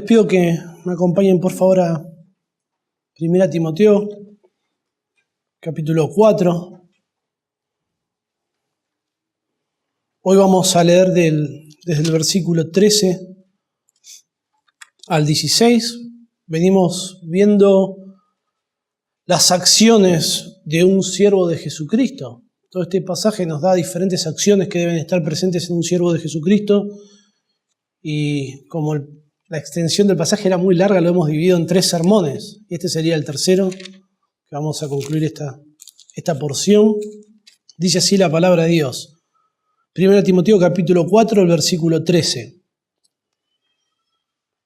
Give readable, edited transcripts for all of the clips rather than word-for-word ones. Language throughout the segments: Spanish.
Les pido que me acompañen por favor a 1 Timoteo, capítulo 4. Hoy vamos a leer desde el versículo 13 al 16. Venimos viendo las acciones de un siervo de Jesucristo. Todo este pasaje nos da diferentes acciones que deben estar presentes en un siervo de Jesucristo. Y como la extensión del pasaje era muy larga, lo hemos dividido en 3 sermones. Este sería el tercero, que vamos a concluir esta porción. Dice así la palabra de Dios. 1 Timoteo capítulo 4, el versículo 13.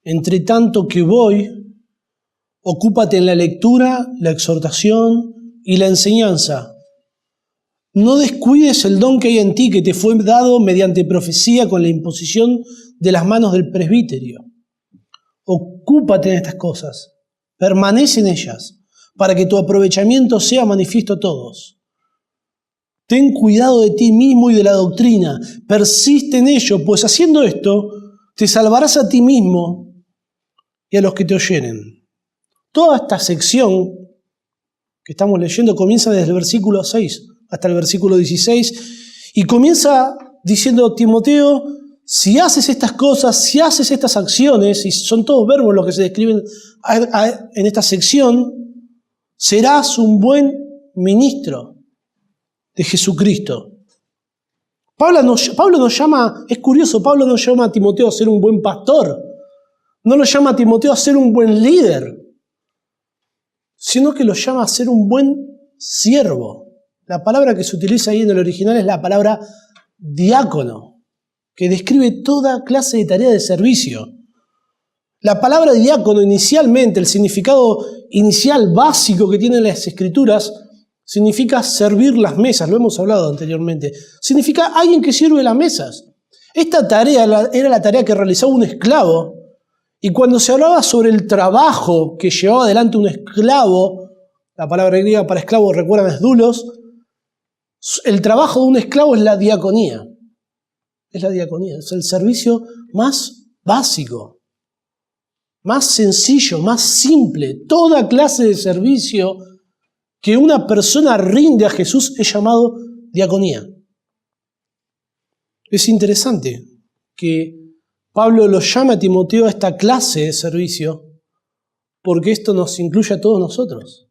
Entre tanto que voy, ocúpate en la lectura, la exhortación y la enseñanza. No descuides el don que hay en ti, que te fue dado mediante profecía con la imposición de las manos del presbiterio. Ocúpate en estas cosas, permanece en ellas, para que tu aprovechamiento sea manifiesto a todos. Ten cuidado de ti mismo y de la doctrina, persiste en ello, pues haciendo esto, te salvarás a ti mismo y a los que te oyeren. Toda esta sección que estamos leyendo comienza desde el versículo 6 hasta el versículo 16 y comienza diciendo: Timoteo, si haces estas cosas, si haces estas acciones, y son todos verbos los que se describen en esta sección, serás un buen ministro de Jesucristo. Pablo nos llama, es curioso, Pablo no llama a Timoteo a ser un buen pastor, no lo llama a Timoteo a ser un buen líder, sino que lo llama a ser un buen siervo. La palabra que se utiliza ahí en el original es la palabra diácono, que describe toda clase de tarea de servicio. La palabra diácono inicialmente, el significado inicial básico que tienen las Escrituras, significa servir las mesas, lo hemos hablado anteriormente. Significa alguien que sirve las mesas. Esta tarea era la tarea que realizaba un esclavo, y cuando se hablaba sobre el trabajo que llevaba adelante un esclavo, la palabra griega para esclavo, recuerdan, es doulos, el trabajo de un esclavo es la diaconía. Es la diaconía, es el servicio más básico, más sencillo, más simple. Toda clase de servicio que una persona rinde a Jesús es llamado diaconía. Es interesante que Pablo lo llama a Timoteo a esta clase de servicio porque esto nos incluye a todos nosotros.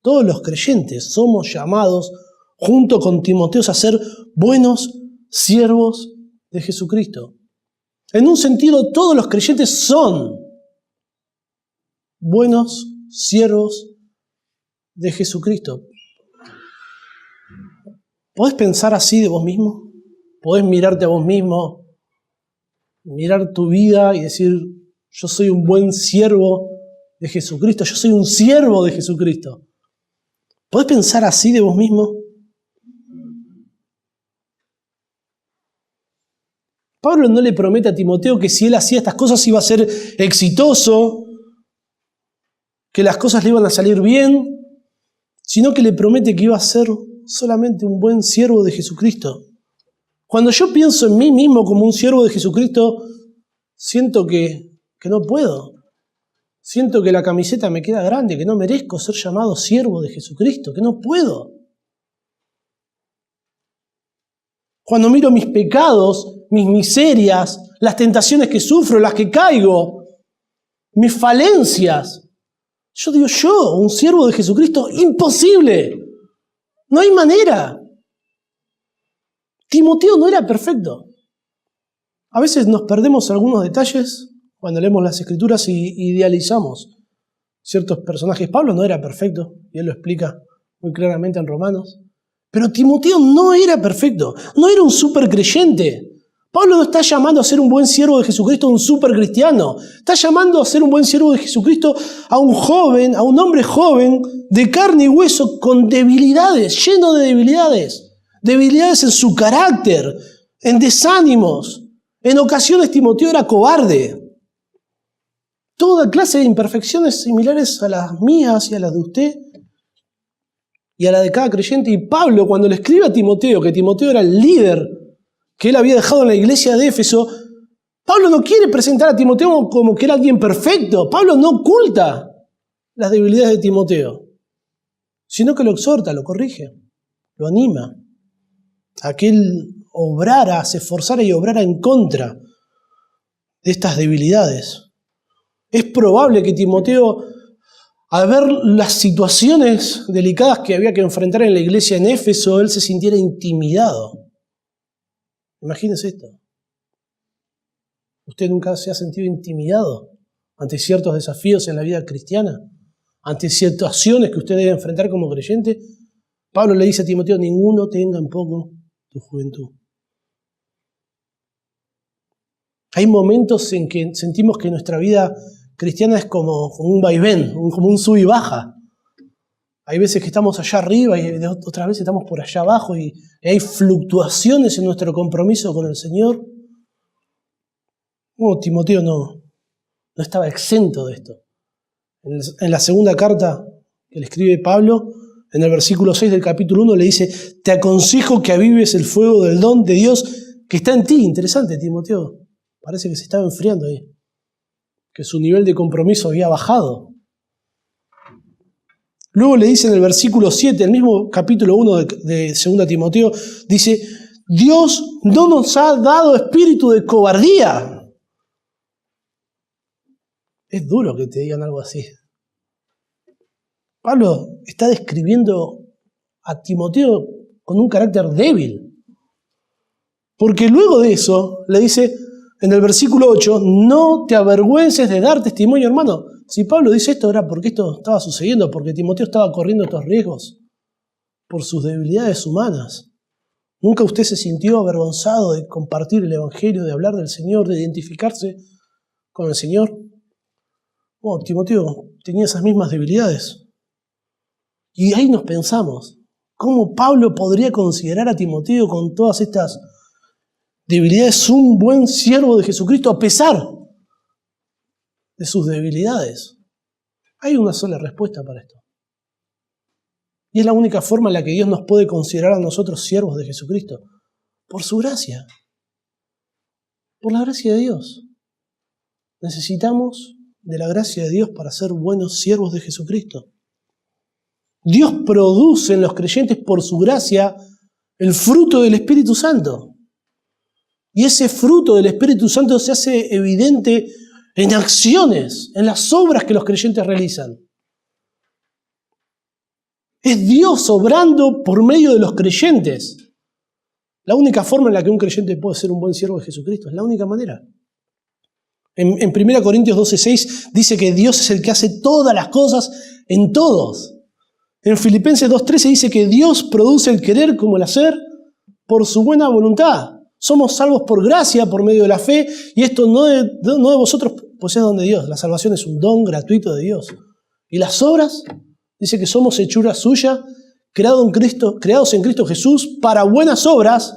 Todos los creyentes somos llamados junto con Timoteo a ser buenos siervos de Jesucristo. En un sentido, todos los creyentes son buenos siervos de Jesucristo. ¿Podés pensar así de vos mismo? ¿Podés mirarte a vos mismo, mirar tu vida y decir: yo soy un buen siervo de Jesucristo, yo soy un siervo de Jesucristo? ¿Podés pensar así de vos mismo? Pablo no le promete a Timoteo que si él hacía estas cosas iba a ser exitoso, que las cosas le iban a salir bien, sino que le promete que iba a ser solamente un buen siervo de Jesucristo. Cuando yo pienso en mí mismo como un siervo de Jesucristo, siento que no puedo. Siento que la camiseta me queda grande, que no merezco ser llamado siervo de Jesucristo, que no puedo. Cuando miro mis pecados, mis miserias, las tentaciones que sufro, las que caigo, mis falencias, yo digo: yo, un siervo de Jesucristo, imposible. No hay manera. Timoteo no era perfecto. A veces nos perdemos algunos detalles cuando leemos las Escrituras y idealizamos ciertos personajes. Pablo no era perfecto, y él lo explica muy claramente en Romanos. Pero Timoteo no era perfecto, no era un supercreyente. Pablo no está llamando a ser un buen siervo de Jesucristo a un supercristiano. Está llamando a ser un buen siervo de Jesucristo a un joven, a un hombre joven de carne y hueso con debilidades, lleno de debilidades. Debilidades en su carácter, en desánimos. En ocasiones Timoteo era cobarde. Toda clase de imperfecciones similares a las mías y a las de usted y a la de cada creyente. Y Pablo, cuando le escribe a Timoteo, que Timoteo era el líder que él había dejado en la iglesia de Éfeso, Pablo no quiere presentar a Timoteo como que era alguien perfecto. Pablo no oculta las debilidades de Timoteo, sino que lo exhorta, lo corrige, lo anima a que él obrara, se esforzara y obrara en contra de estas debilidades. Es probable que Timoteo, al ver las situaciones delicadas que había que enfrentar en la iglesia en Éfeso, él se sintiera intimidado. Imagínense esto. ¿Usted nunca se ha sentido intimidado ante ciertos desafíos en la vida cristiana? ¿Ante situaciones que usted debe enfrentar como creyente? Pablo le dice a Timoteo, ninguno tenga en poco tu juventud. Hay momentos en que sentimos que nuestra vida cristiana es como un vaivén, como un sub y baja. Hay veces que estamos allá arriba y otras veces estamos por allá abajo y hay fluctuaciones en nuestro compromiso con el Señor. Bueno, Timoteo no estaba exento de esto. En la segunda carta que le escribe Pablo, en el versículo 6 del capítulo 1, le dice, te aconsejo que avives el fuego del don de Dios que está en ti. Interesante, Timoteo. Parece que se estaba enfriando ahí. Que su nivel de compromiso había bajado. Luego le dice en el versículo 7, el mismo capítulo 1 de 2 Timoteo, dice, Dios no nos ha dado espíritu de cobardía. Es duro que te digan algo así. Pablo está describiendo a Timoteo con un carácter débil. Porque luego de eso le dice en el versículo 8, no te avergüences de dar testimonio, hermano. Si Pablo dice esto era porque esto estaba sucediendo, porque Timoteo estaba corriendo estos riesgos por sus debilidades humanas. ¿Nunca usted se sintió avergonzado de compartir el Evangelio, de hablar del Señor, de identificarse con el Señor? Bueno, Timoteo tenía esas mismas debilidades. Y ahí nos pensamos, ¿cómo Pablo podría considerar a Timoteo con todas estas debilidades un buen siervo de Jesucristo a pesar de sus debilidades? Hay una sola respuesta para esto. Y es la única forma en la que Dios nos puede considerar a nosotros siervos de Jesucristo. Por su gracia. Por la gracia de Dios. Necesitamos de la gracia de Dios para ser buenos siervos de Jesucristo. Dios produce en los creyentes por su gracia el fruto del Espíritu Santo. Y ese fruto del Espíritu Santo se hace evidente en acciones, en las obras que los creyentes realizan. Es Dios obrando por medio de los creyentes. La única forma en la que un creyente puede ser un buen siervo de Jesucristo, es la única manera. En 1 Corintios 12:6 dice que Dios es el que hace todas las cosas en todos. En Filipenses 2:13 dice que Dios produce el querer como el hacer por su buena voluntad. Somos salvos por gracia, por medio de la fe, y esto no de vosotros, pues es don de Dios. La salvación es un don gratuito de Dios. Y las obras, dice que somos hechura suya, creados en Cristo Jesús para buenas obras,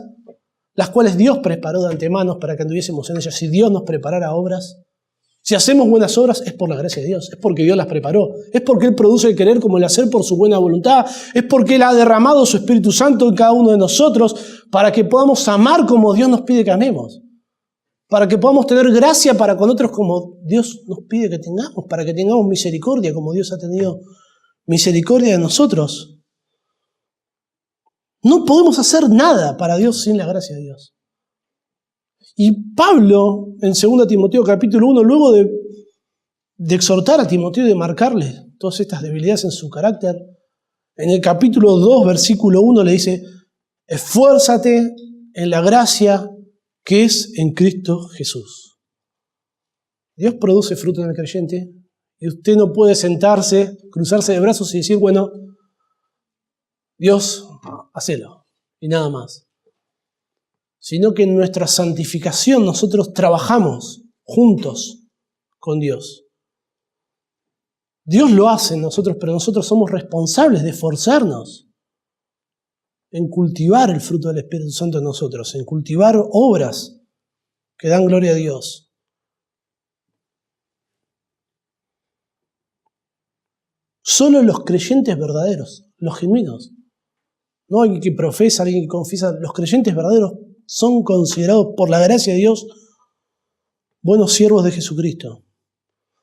las cuales Dios preparó de antemano para que anduviésemos en ellas. Si Dios nos preparara obras, si hacemos buenas obras, es por la gracia de Dios, es porque Dios las preparó, es porque Él produce el querer como el hacer por su buena voluntad, es porque Él ha derramado su Espíritu Santo en cada uno de nosotros para que podamos amar como Dios nos pide que amemos, para que podamos tener gracia para con otros como Dios nos pide que tengamos, para que tengamos misericordia como Dios ha tenido misericordia de nosotros. No podemos hacer nada para Dios sin la gracia de Dios. Y Pablo, en 2 Timoteo capítulo 1, luego de exhortar a Timoteo y de marcarle todas estas debilidades en su carácter, en el capítulo 2, versículo 1, le dice, esfuérzate en la gracia que es en Cristo Jesús. Dios produce fruto en el creyente y usted no puede sentarse, cruzarse de brazos y decir, bueno, Dios, hacelo, y nada más. Sino que en nuestra santificación nosotros trabajamos juntos con Dios. Dios lo hace en nosotros, pero nosotros somos responsables de esforzarnos en cultivar el fruto del Espíritu Santo en nosotros, en cultivar obras que dan gloria a Dios. Solo los creyentes verdaderos, los genuinos, no alguien que profesa, alguien que confiesa, los creyentes verdaderos son considerados por la gracia de Dios buenos siervos de Jesucristo.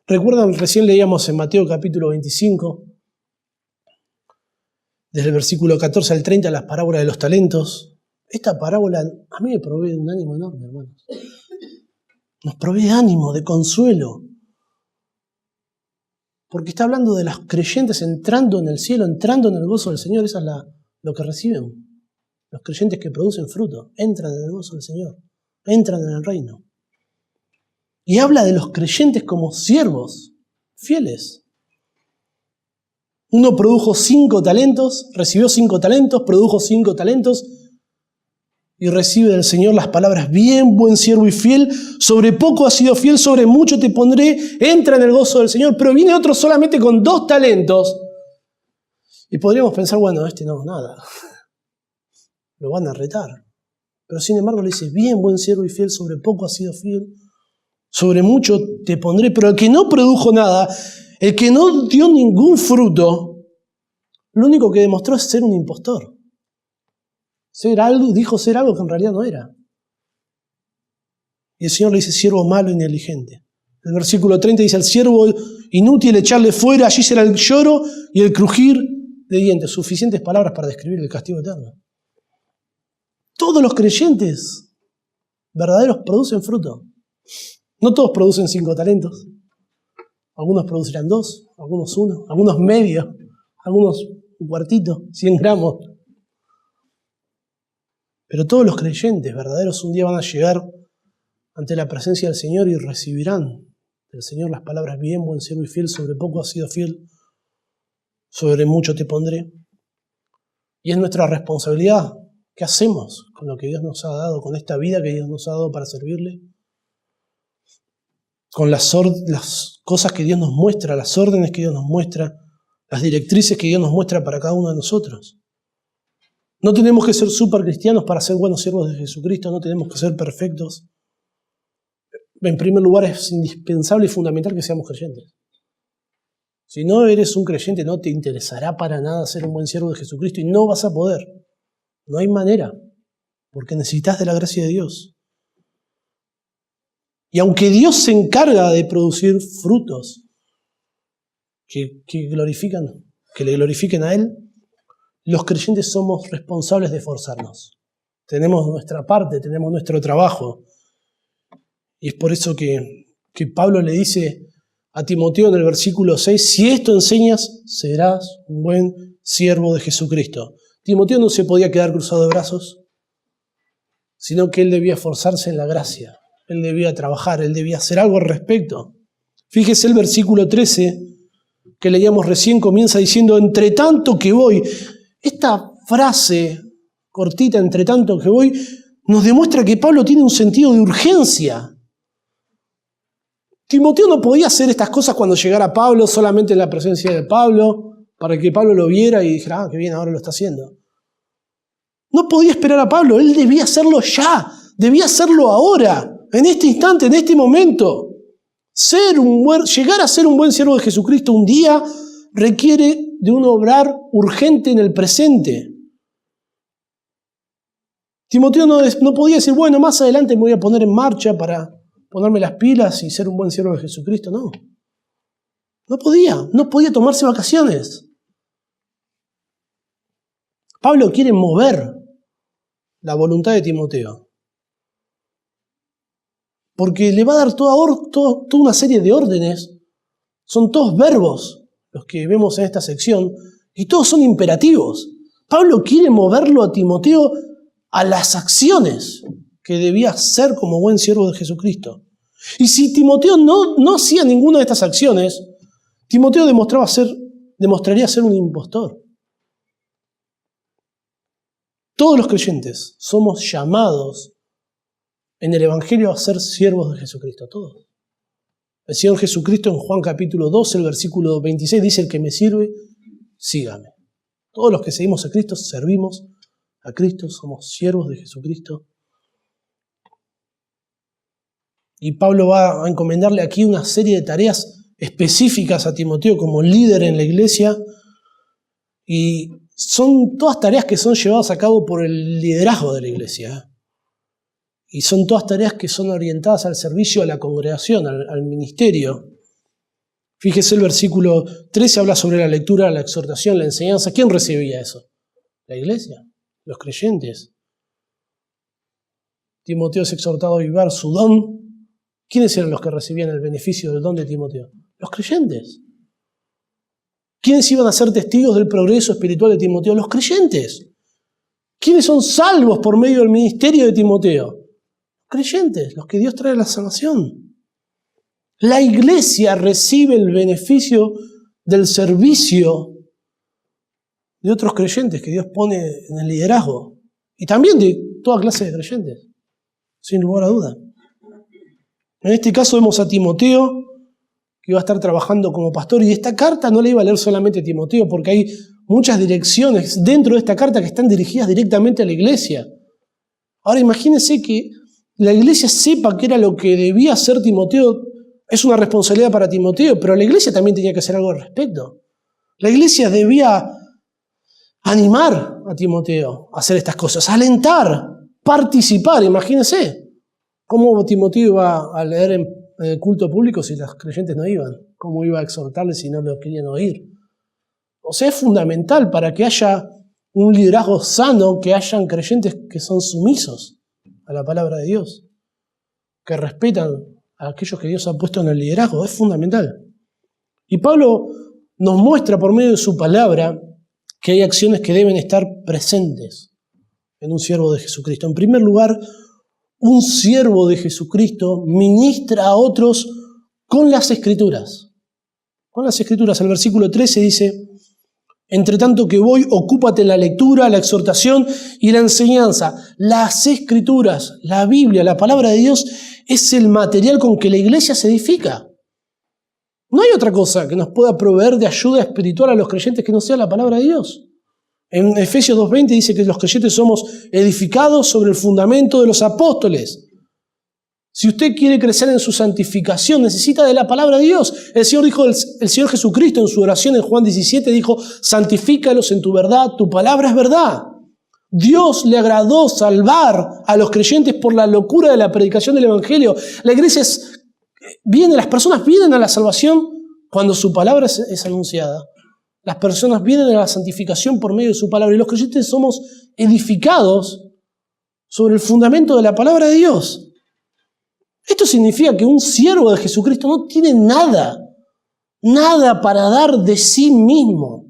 ¿Recuerdan? Recién leíamos en Mateo capítulo 25, desde el versículo 14 al 30, las parábolas de los talentos. Esta parábola a mí me provee de un ánimo enorme, hermanos. Nos provee de ánimo, de consuelo. Porque está hablando de los creyentes entrando en el cielo, entrando en el gozo del Señor. Eso es lo que reciben. Los creyentes que producen fruto, entran en el gozo del Señor, entran en el reino. Y habla de los creyentes como siervos, fieles. Uno produjo 5 talentos, recibió 5 talentos, produjo 5 talentos y recibe del Señor las palabras: bien, buen siervo y fiel, sobre poco has sido fiel, sobre mucho te pondré, entra en el gozo del Señor. Pero viene otro solamente con 2 talentos y podríamos pensar, bueno, no, nada, lo van a retar. Pero sin embargo le dice: bien, buen siervo y fiel, sobre poco has sido fiel, sobre mucho te pondré. Pero el que no produjo nada, el que no dio ningún fruto, lo único que demostró es ser un impostor. Dijo ser algo que en realidad no era. Y el Señor le dice: siervo malo y negligente. El versículo 30 dice: al siervo inútil echarle fuera, allí será el lloro y el crujir de dientes. Suficientes palabras para describir el castigo eterno. Todos los creyentes verdaderos producen fruto. No todos producen 5 talentos. Algunos producirán 2, algunos 1, algunos medio, algunos un cuartito, 100 gramos. Pero todos los creyentes verdaderos un día van a llegar ante la presencia del Señor y recibirán del Señor las palabras: bien, buen siervo y fiel, sobre poco has sido fiel, sobre mucho te pondré. Y es nuestra responsabilidad. ¿Qué hacemos con lo que Dios nos ha dado, con esta vida que Dios nos ha dado para servirle? Con las cosas que Dios nos muestra, las órdenes que Dios nos muestra, las directrices que Dios nos muestra para cada uno de nosotros. No tenemos que ser súper cristianos para ser buenos siervos de Jesucristo, no tenemos que ser perfectos. En primer lugar, es indispensable y fundamental que seamos creyentes. Si no eres un creyente, no te interesará para nada ser un buen siervo de Jesucristo y no vas a poder. No hay manera, porque necesitas de la gracia de Dios. Y aunque Dios se encarga de producir frutos que le glorifiquen a Él, los creyentes somos responsables de esforzarnos. Tenemos nuestra parte, tenemos nuestro trabajo. Y es por eso que Pablo le dice a Timoteo en el versículo 6, si esto enseñas, serás un buen siervo de Jesucristo. Timoteo no se podía quedar cruzado de brazos, sino que él debía esforzarse en la gracia. Él debía trabajar, él debía hacer algo al respecto. Fíjese el versículo 13 que leíamos recién, comienza diciendo: entre tanto que voy. Esta frase cortita, entre tanto que voy, nos demuestra que Pablo tiene un sentido de urgencia. Timoteo no podía hacer estas cosas cuando llegara Pablo, solamente en la presencia de Pablo, para que Pablo lo viera y dijera: ah, qué bien, ahora lo está haciendo. No podía esperar a Pablo, él debía hacerlo ya, debía hacerlo ahora, en este instante, en este momento. Llegar a ser un buen siervo de Jesucristo un día requiere de un obrar urgente en el presente. Timoteo no podía decir: bueno, más adelante me voy a poner en marcha para ponerme las pilas y ser un buen siervo de Jesucristo. No podía tomarse vacaciones. Pablo quiere mover la voluntad de Timoteo, porque le va a dar toda una serie de órdenes. Son todos verbos los que vemos en esta sección, y todos son imperativos. Pablo quiere moverlo a Timoteo a las acciones que debía hacer como buen siervo de Jesucristo. Y si Timoteo no hacía ninguna de estas acciones, Timoteo demostraría ser un impostor. Todos los creyentes somos llamados en el Evangelio a ser siervos de Jesucristo, todos. El Señor Jesucristo en Juan capítulo 12, el versículo 26, dice: el que me sirve, sígame. Todos los que seguimos a Cristo, servimos a Cristo, somos siervos de Jesucristo. Y Pablo va a encomendarle aquí una serie de tareas específicas a Timoteo como líder en la iglesia, y son todas tareas que son llevadas a cabo por el liderazgo de la iglesia. y son todas tareas que son orientadas al servicio a la congregación, al ministerio. Fíjese, el versículo 13 habla sobre la lectura, la exhortación, la enseñanza. ¿Quién recibía eso? La iglesia, los creyentes. Timoteo es exhortado a avivar su don. ¿Quiénes eran los que recibían el beneficio del don de Timoteo? Los creyentes. ¿Quiénes iban a ser testigos del progreso espiritual de Timoteo? Los creyentes. ¿Quiénes son salvos por medio del ministerio de Timoteo? Creyentes, los que Dios trae la salvación. La iglesia recibe el beneficio del servicio de otros creyentes que Dios pone en el liderazgo. Y también de toda clase de creyentes, sin lugar a duda. En este caso vemos a Timoteo, que iba a estar trabajando como pastor, y esta carta no la iba a leer solamente Timoteo, porque hay muchas direcciones dentro de esta carta que están dirigidas directamente a la iglesia. Ahora imagínense que la iglesia sepa que era lo que debía hacer Timoteo. Es una responsabilidad para Timoteo, pero la iglesia también tenía que hacer algo al respecto. La iglesia debía animar a Timoteo a hacer estas cosas, alentar, participar. Imagínense cómo Timoteo iba a leer en el culto público si los creyentes no iban, cómo iba a exhortarles si no lo querían oír. O sea, es fundamental para que haya un liderazgo sano, que hayan creyentes que son sumisos a la palabra de Dios, que respetan a aquellos que Dios ha puesto en el liderazgo. Es fundamental. Y Pablo nos muestra por medio de su palabra que hay acciones que deben estar presentes en un siervo de Jesucristo. En primer lugar, un siervo de Jesucristo ministra a otros con las Escrituras. Con las Escrituras. El versículo 13 dice: entre tanto que voy, ocúpate en la lectura, la exhortación y la enseñanza. Las Escrituras, la Biblia, la palabra de Dios es el material con que la iglesia se edifica. No hay otra cosa que nos pueda proveer de ayuda espiritual a los creyentes que no sea la palabra de Dios. En Efesios 2:20 dice que los creyentes somos edificados sobre el fundamento de los apóstoles. Si usted quiere crecer en su santificación, necesita de la palabra de Dios. El Señor Jesucristo en su oración en Juan 17 dijo: santifícalos en tu verdad, tu palabra es verdad. Dios le agradó salvar a los creyentes por la locura de la predicación del Evangelio. La iglesia las personas vienen a la salvación cuando su palabra es anunciada. Las personas vienen a la santificación por medio de su palabra. Y los creyentes somos edificados sobre el fundamento de la palabra de Dios. Esto significa que un siervo de Jesucristo no tiene nada para dar de sí mismo,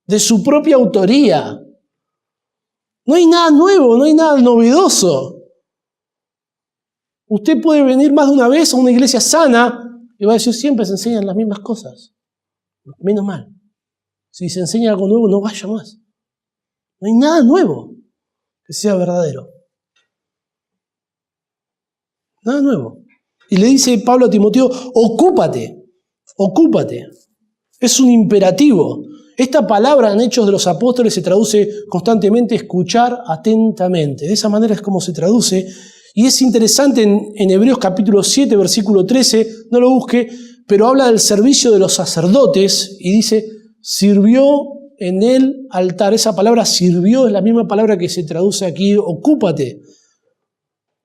de su propia autoría. No hay nada nuevo, no hay nada novedoso. Usted puede venir más de una vez a una iglesia sana y va a decir: siempre se enseñan las mismas cosas. Menos mal. Si se enseña algo nuevo, no vaya más. No hay nada nuevo que sea verdadero. Nada nuevo. Y le dice Pablo a Timoteo: ocúpate. Es un imperativo. Esta palabra en Hechos de los Apóstoles se traduce constantemente escuchar atentamente. De esa manera es como se traduce. Y es interesante en Hebreos capítulo 7, versículo 13, no lo busque, pero habla del servicio de los sacerdotes y dice: sirvió en el altar. Esa palabra sirvió es la misma palabra que se traduce aquí, ocúpate.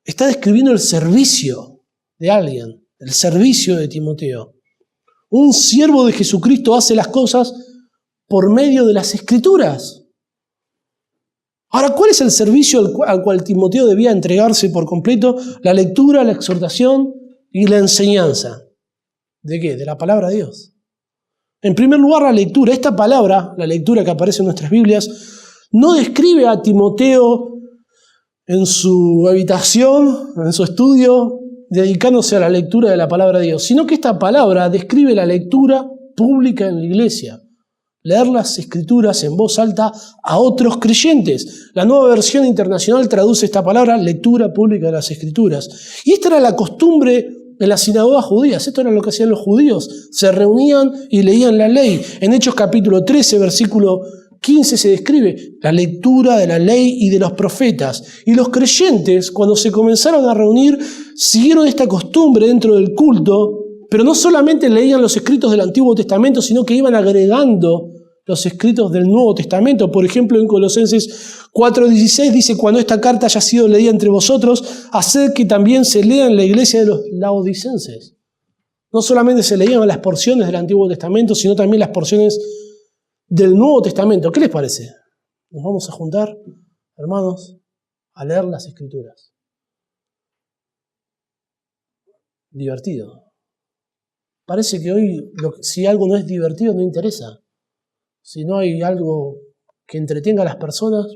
Está describiendo el servicio de alguien, el servicio de Timoteo. Un siervo de Jesucristo hace las cosas por medio de las Escrituras. Ahora, ¿cuál es el servicio al cual Timoteo debía entregarse por completo? La lectura, la exhortación y la enseñanza. ¿De qué? De la palabra de Dios. En primer lugar, la lectura. Esta palabra, la lectura que aparece en nuestras Biblias, no describe a Timoteo en su habitación, en su estudio, dedicándose a la lectura de la palabra de Dios, sino que esta palabra describe la lectura pública en la iglesia. Leer las Escrituras en voz alta a otros creyentes. La Nueva Versión Internacional traduce esta palabra lectura pública de las Escrituras. Y esta era la costumbre en las sinagogas judías. Esto era lo que hacían los judíos. Se reunían y leían la ley. En Hechos capítulo 13, versículo 15 se describe la lectura de la ley y de los profetas. Y los creyentes, cuando se comenzaron a reunir, siguieron esta costumbre dentro del culto, pero no solamente leían los escritos del Antiguo Testamento, sino que iban agregando los escritos del Nuevo Testamento. Por ejemplo, en Colosenses 4:16 dice: cuando esta carta haya sido leída entre vosotros, haced que también se lea en la iglesia de los laodicenses. No solamente se leían las porciones del Antiguo Testamento, sino también las porciones del Nuevo Testamento. ¿Qué les parece? Nos vamos a juntar, hermanos, a leer las Escrituras. Divertido. Parece que hoy, si algo no es divertido, no interesa. Si no hay algo que entretenga a las personas,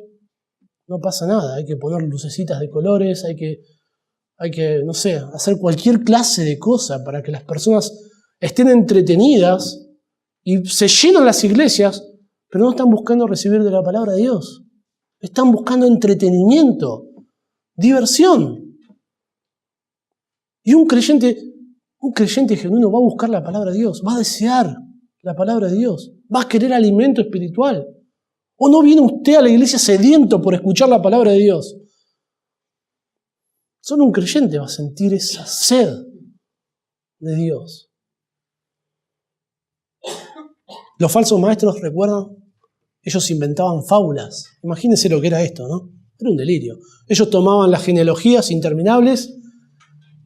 no pasa nada. Hay que poner lucecitas de colores, hay que, no sé, hacer cualquier clase de cosa para que las personas estén entretenidas y se llenan las iglesias, pero no están buscando recibir de la palabra de Dios. Están buscando entretenimiento, diversión. Y un creyente genuino va a buscar la palabra de Dios, va a desear la palabra de Dios, va a querer alimento espiritual. ¿O no viene usted a la iglesia sediento por escuchar la palabra de Dios? Solo un creyente va a sentir esa sed de Dios. Los falsos maestros, ¿recuerdan? Ellos inventaban fábulas. Imagínense lo que era esto, ¿no? Era un delirio. Ellos tomaban las genealogías interminables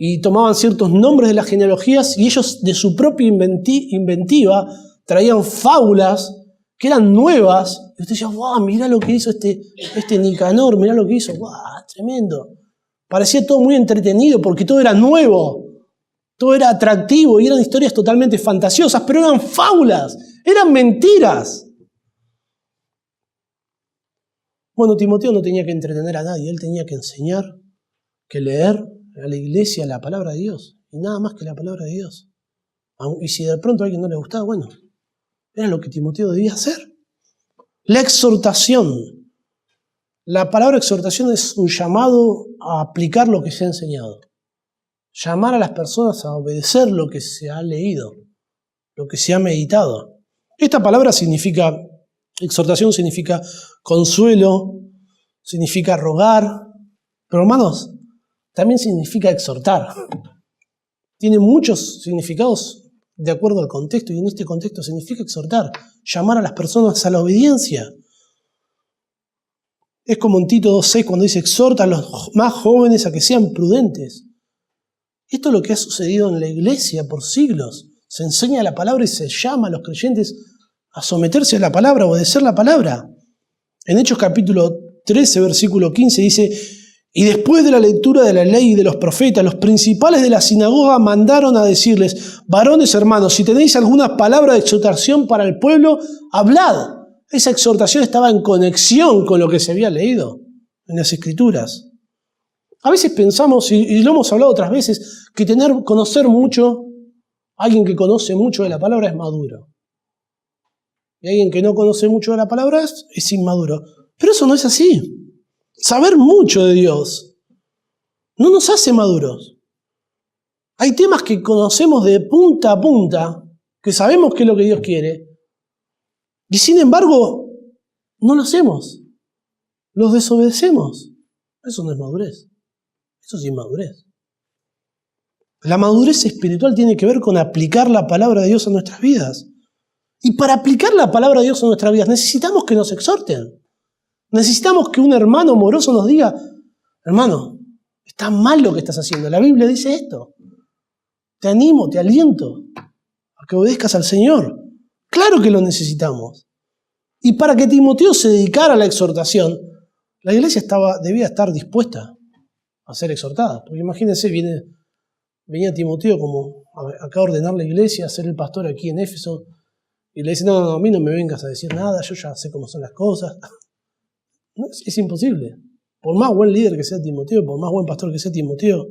y tomaban ciertos nombres de las genealogías y ellos de su propia inventiva traían fábulas que eran nuevas. Y usted decía: ¡wow! Mirá lo que hizo este Nicanor, mirá lo que hizo. ¡Wow! Tremendo. Parecía todo muy entretenido porque todo era nuevo, todo era atractivo y eran historias totalmente fantasiosas, pero eran fábulas, eran mentiras. Bueno, Timoteo no tenía que entretener a nadie, él tenía que enseñar, que leer a la iglesia la palabra de Dios, y nada más que la palabra de Dios. Y si de pronto a alguien no le gustaba, bueno, era lo que Timoteo debía hacer. La exhortación. La palabra exhortación es un llamado a aplicar lo que se ha enseñado. Llamar a las personas a obedecer lo que se ha leído, lo que se ha meditado. Esta palabra significa, exhortación significa consuelo, significa rogar, pero hermanos, también significa exhortar. Tiene muchos significados de acuerdo al contexto, y en este contexto significa exhortar, llamar a las personas a la obediencia. Es como en Tito 2:6 cuando dice: exhorta a los más jóvenes a que sean prudentes. Esto es lo que ha sucedido en la iglesia por siglos. Se enseña la palabra y se llama a los creyentes a someterse a la palabra, a obedecer la palabra. En Hechos capítulo 13, versículo 15 dice: y después de la lectura de la ley y de los profetas, los principales de la sinagoga mandaron a decirles: varones hermanos, si tenéis alguna palabra de exhortación para el pueblo, hablad. Esa exhortación estaba en conexión con lo que se había leído en las Escrituras. A veces pensamos, y lo hemos hablado otras veces, que conocer mucho, alguien que conoce mucho de la palabra es maduro. Y alguien que no conoce mucho de la palabra es inmaduro. Pero eso no es así. Saber mucho de Dios no nos hace maduros. Hay temas que conocemos de punta a punta, que sabemos qué es lo que Dios quiere, y sin embargo no lo hacemos. Los desobedecemos. Eso no es madurez. Eso es inmadurez. La madurez espiritual tiene que ver con aplicar la palabra de Dios a nuestras vidas. Y para aplicar la palabra de Dios a nuestras vidas necesitamos que nos exhorten. Necesitamos que un hermano amoroso nos diga: hermano, está mal lo que estás haciendo. La Biblia dice esto. Te animo, te aliento a que obedezcas al Señor. Claro que lo necesitamos. Y para que Timoteo se dedicara a la exhortación, la iglesia debía estar dispuesta a ser exhortada. Porque imagínense, venía Timoteo como acá a ordenar la iglesia, a ser el pastor aquí en Éfeso, y le dice: no, a mí no me vengas a decir nada, yo ya sé cómo son las cosas. No, es imposible. Por más buen líder que sea Timoteo, por más buen pastor que sea Timoteo,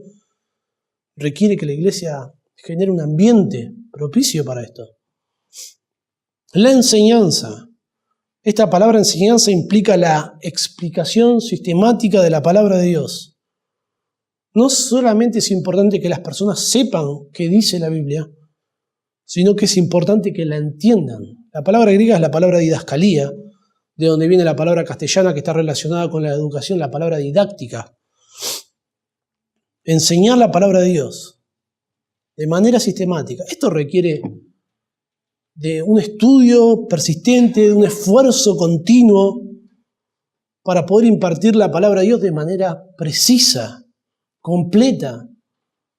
requiere que la iglesia genere un ambiente propicio para esto. La enseñanza. Esta palabra enseñanza implica la explicación sistemática de la palabra de Dios. No solamente es importante que las personas sepan qué dice la Biblia, sino que es importante que la entiendan. La palabra griega es la palabra didascalía, de donde viene la palabra castellana que está relacionada con la educación, la palabra didáctica. Enseñar la palabra de Dios de manera sistemática. Esto requiere de un estudio persistente, de un esfuerzo continuo para poder impartir la palabra de Dios de manera precisa, completa,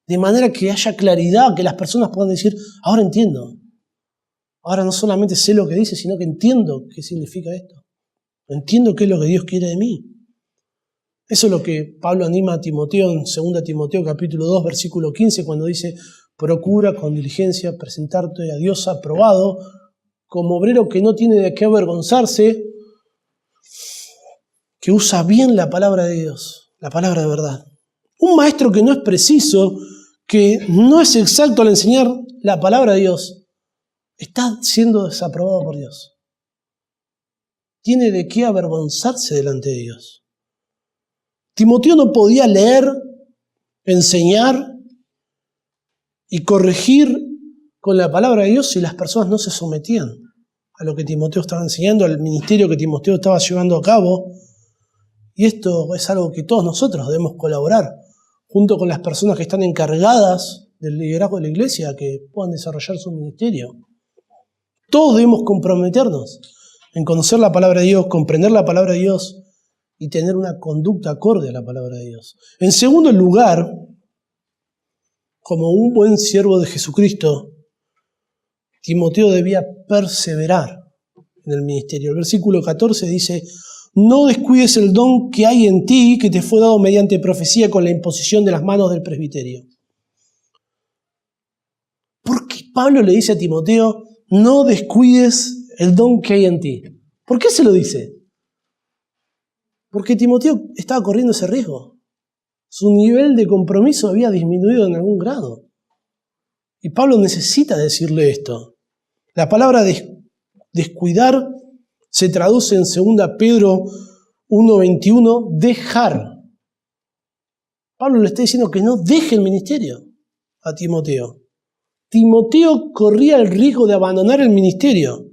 de manera que haya claridad, que las personas puedan decir, ahora entiendo. Ahora no solamente sé lo que dice, sino que entiendo qué significa esto. Entiendo qué es lo que Dios quiere de mí. Eso es lo que Pablo anima a Timoteo en 2 Timoteo capítulo 2, versículo 15, cuando dice, procura con diligencia presentarte a Dios aprobado, como obrero que no tiene de qué avergonzarse, que usa bien la palabra de Dios, la palabra de verdad. Un maestro que no es preciso, que no es exacto al enseñar la palabra de Dios, está siendo desaprobado por Dios. Tiene de qué avergonzarse delante de Dios. Timoteo no podía leer, enseñar y corregir con la palabra de Dios si las personas no se sometían a lo que Timoteo estaba enseñando, al ministerio que Timoteo estaba llevando a cabo. Y esto es algo que todos nosotros debemos colaborar, junto con las personas que están encargadas del liderazgo de la iglesia, que puedan desarrollar su ministerio. Todos debemos comprometernos en conocer la palabra de Dios, comprender la palabra de Dios y tener una conducta acorde a la palabra de Dios. En segundo lugar, como un buen siervo de Jesucristo, Timoteo debía perseverar en el ministerio. El versículo 14 dice, no descuides el don que hay en ti, que te fue dado mediante profecía con la imposición de las manos del presbiterio. ¿Por qué Pablo le dice a Timoteo, no descuides el don que hay en ti? ¿Por qué se lo dice? Porque Timoteo estaba corriendo ese riesgo. Su nivel de compromiso había disminuido en algún grado. Y Pablo necesita decirle esto. La palabra descuidar se traduce en 2 Pedro 1:21, dejar. Pablo le está diciendo que no deje el ministerio a Timoteo. Timoteo corría el riesgo de abandonar el ministerio.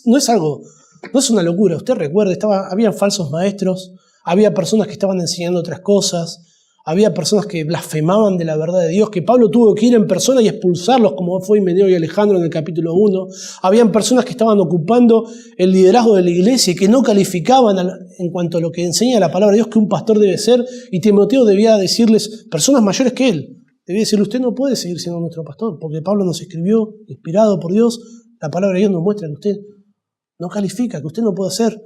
No es una locura. Usted recuerda, había falsos maestros, había personas que estaban enseñando otras cosas, había personas que blasfemaban de la verdad de Dios, que Pablo tuvo que ir en persona y expulsarlos, como fue Himeneo y Alejandro en el capítulo 1. Habían personas que estaban ocupando el liderazgo de la iglesia y que no calificaban en cuanto a lo que enseña la palabra de Dios que un pastor debe ser, y Timoteo debía decirles, personas mayores que él, debía decirle, usted no puede seguir siendo nuestro pastor, porque Pablo nos escribió, inspirado por Dios, la palabra de Dios nos muestra que usted no califica, que usted no puede hacer,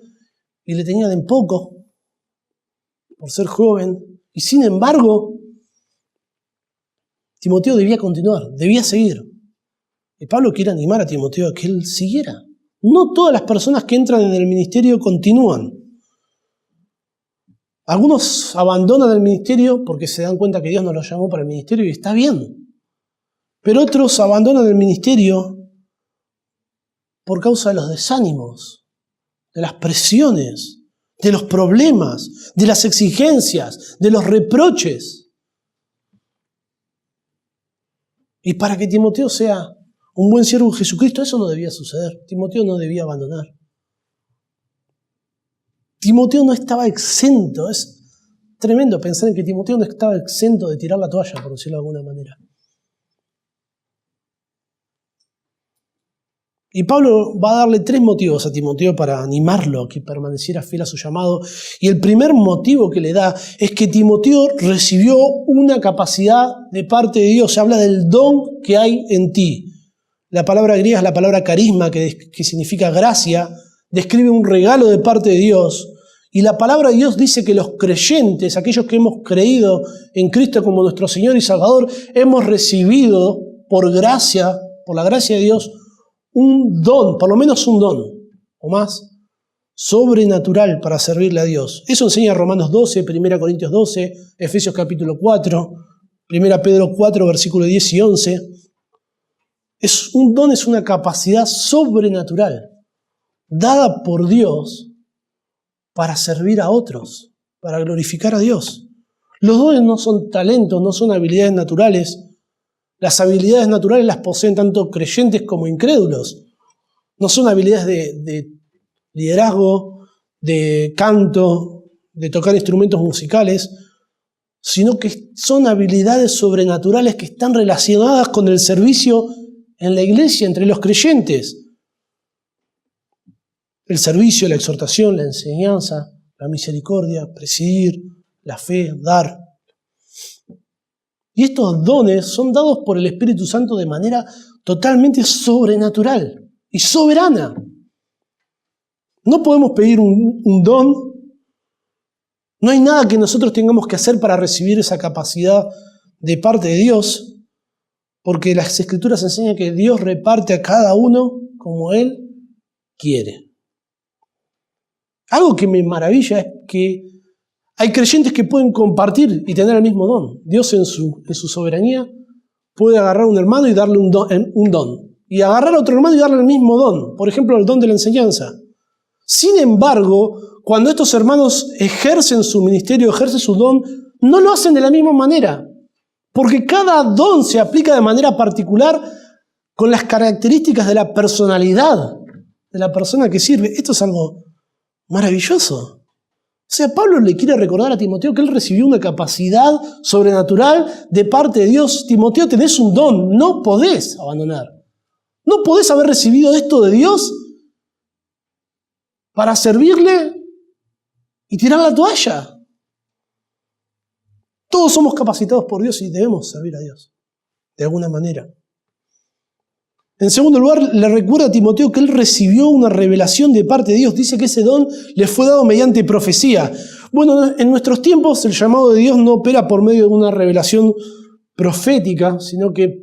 y le tenían en poco por ser joven. Y sin embargo, Timoteo debía continuar, debía seguir. Y Pablo quiere animar a Timoteo a que él siguiera. No todas las personas que entran en el ministerio continúan. Algunos abandonan el ministerio porque se dan cuenta que Dios no los llamó para el ministerio y está bien. Pero otros abandonan el ministerio por causa de los desánimos, de las presiones, de los problemas, de las exigencias, de los reproches. Y para que Timoteo sea un buen siervo de Jesucristo, eso no debía suceder. Timoteo no debía abandonar. Timoteo no estaba exento. Es tremendo pensar en que Timoteo no estaba exento de tirar la toalla, por decirlo de alguna manera. Y Pablo va a darle 3 motivos a Timoteo para animarlo a que permaneciera fiel a su llamado. Y el primer motivo que le da es que Timoteo recibió una capacidad de parte de Dios. Se habla del don que hay en ti. La palabra griega es la palabra carisma, que significa gracia. Describe un regalo de parte de Dios. Y la palabra de Dios dice que los creyentes, aquellos que hemos creído en Cristo como nuestro Señor y Salvador, hemos recibido por gracia, por la gracia de Dios, un don, por lo menos un don, o más, sobrenatural para servirle a Dios. Eso enseña Romanos 12, 1 Corintios 12, Efesios capítulo 4, 1 Pedro 4, versículos 10 y 11. Un don es una capacidad sobrenatural, dada por Dios para servir a otros, para glorificar a Dios. Los dones no son talentos, no son habilidades naturales. Las habilidades naturales las poseen tanto creyentes como incrédulos. No son habilidades de liderazgo, de canto, de tocar instrumentos musicales, sino que son habilidades sobrenaturales que están relacionadas con el servicio en la iglesia, entre los creyentes. el servicio, la exhortación, la enseñanza, la misericordia, presidir, la fe, dar. Y estos dones son dados por el Espíritu Santo de manera totalmente sobrenatural y soberana. No podemos pedir un don. No hay nada que nosotros tengamos que hacer para recibir esa capacidad de parte de Dios, porque las Escrituras enseñan que Dios reparte a cada uno como Él quiere. Algo que me maravilla es que hay creyentes que pueden compartir y tener el mismo don. Dios en su soberanía puede agarrar a un hermano y darle un don. Y agarrar a otro hermano y darle el mismo don. Por ejemplo, el don de la enseñanza. Sin embargo, cuando estos hermanos ejercen su ministerio, ejercen su don, no lo hacen de la misma manera. Porque cada don se aplica de manera particular con las características de la personalidad de la persona que sirve. Esto es algo maravilloso. O sea, Pablo le quiere recordar a Timoteo que él recibió una capacidad sobrenatural de parte de Dios. Timoteo, tenés un don, no podés abandonar. No podés haber recibido esto de Dios para servirle y tirar la toalla. Todos somos capacitados por Dios y debemos servir a Dios, de alguna manera. En segundo lugar, le recuerda a Timoteo que él recibió una revelación de parte de Dios. Dice que ese don le fue dado mediante profecía. Bueno, en nuestros tiempos el llamado de Dios no opera por medio de una revelación profética, sino que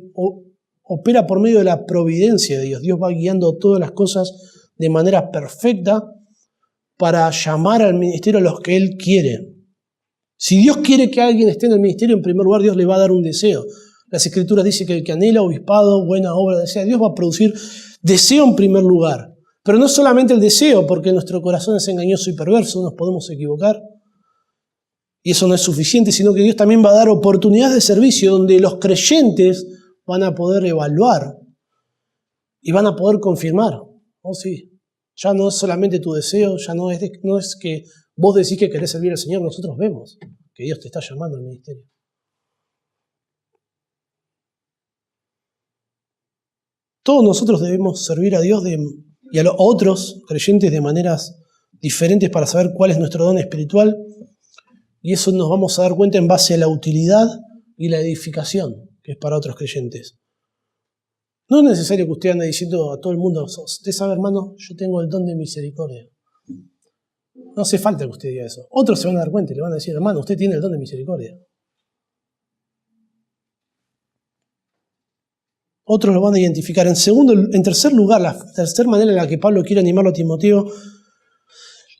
opera por medio de la providencia de Dios. Dios va guiando todas las cosas de manera perfecta para llamar al ministerio a los que Él quiere. Si Dios quiere que alguien esté en el ministerio, en primer lugar Dios le va a dar un deseo. Las Escrituras dicen que el que anhela obispado, buena obra, desea, Dios va a producir deseo en primer lugar. Pero no solamente el deseo, porque nuestro corazón es engañoso y perverso, nos podemos equivocar. Y eso no es suficiente, sino que Dios también va a dar oportunidades de servicio donde los creyentes van a poder evaluar y van a poder confirmar. Oh, sí, ya no es solamente tu deseo, ya no es que vos decís que querés servir al Señor, nosotros vemos que Dios te está llamando al ministerio. Todos nosotros debemos servir a Dios y a los otros creyentes de maneras diferentes para saber cuál es nuestro don espiritual. Y eso nos vamos a dar cuenta en base a la utilidad y la edificación que es para otros creyentes. No es necesario que usted ande diciendo a todo el mundo, usted sabe, hermano, yo tengo el don de misericordia. No hace falta que usted diga eso. Otros se van a dar cuenta y le van a decir, hermano, usted tiene el don de misericordia. Otros lo van a identificar. En tercer lugar, la tercera manera en la que Pablo quiere animarlo a Timoteo,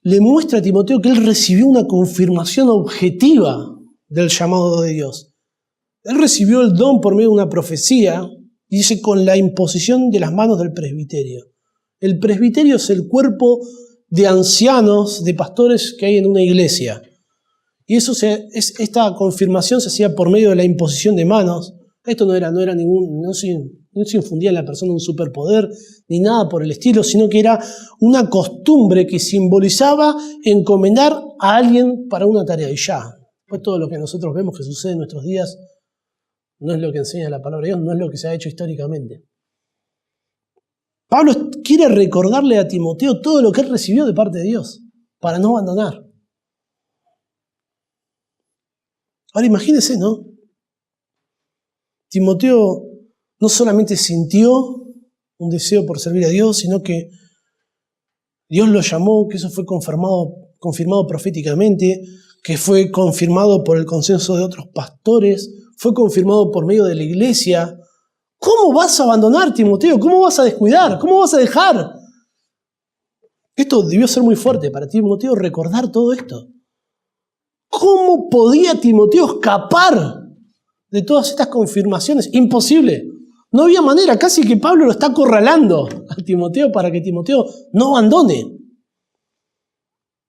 le muestra a Timoteo que él recibió una confirmación objetiva del llamado de Dios. Él recibió el don por medio de una profecía, y dice, con la imposición de las manos del presbiterio. El presbiterio es el cuerpo de ancianos, de pastores que hay en una iglesia. Y esta confirmación se hacía por medio de la imposición de manos. Esto no se infundía en la persona un superpoder ni nada por el estilo, sino que era una costumbre que simbolizaba encomendar a alguien para una tarea y ya. Pues todo lo que nosotros vemos que sucede en nuestros días no es lo que enseña la palabra de Dios, no es lo que se ha hecho históricamente. Pablo quiere recordarle a Timoteo todo lo que él recibió de parte de Dios para no abandonar. Ahora imagínense, ¿no? Timoteo no solamente sintió un deseo por servir a Dios, sino que Dios lo llamó, que eso fue confirmado proféticamente, que fue confirmado por el consenso de otros pastores, fue confirmado por medio de la iglesia. ¿Cómo vas a abandonar, Timoteo? ¿Cómo vas a descuidar? ¿Cómo vas a dejar? Esto debió ser muy fuerte para Timoteo, recordar todo esto. ¿Cómo podía Timoteo escapar de todas estas confirmaciones? Imposible. No había manera, casi que Pablo lo está acorralando a Timoteo para que Timoteo no abandone.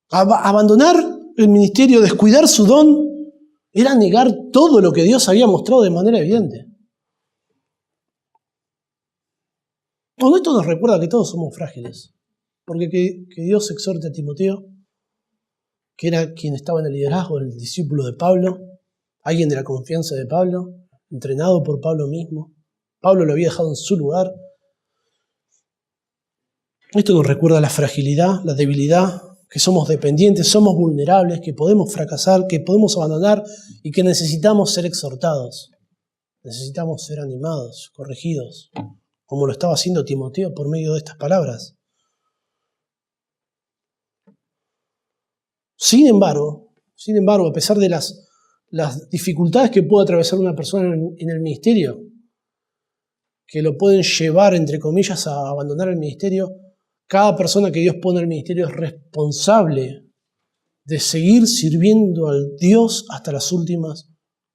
Abandonar el ministerio, descuidar su don, era negar todo lo que Dios había mostrado de manera evidente. Bueno, esto nos recuerda que todos somos frágiles, porque que Dios exhorte a Timoteo, que era quien estaba en el liderazgo, el discípulo de Pablo, alguien de la confianza de Pablo, entrenado por Pablo mismo. Pablo lo había dejado en su lugar. Esto nos recuerda la fragilidad, la debilidad, que somos dependientes, somos vulnerables, que podemos fracasar, que podemos abandonar y que necesitamos ser exhortados. Necesitamos ser animados, corregidos, como lo estaba haciendo Timoteo por medio de estas palabras. Sin embargo, a pesar de las dificultades que puede atravesar una persona en el ministerio, que lo pueden llevar, entre comillas, a abandonar el ministerio, cada persona que Dios pone en el ministerio es responsable de seguir sirviendo al Dios hasta las últimas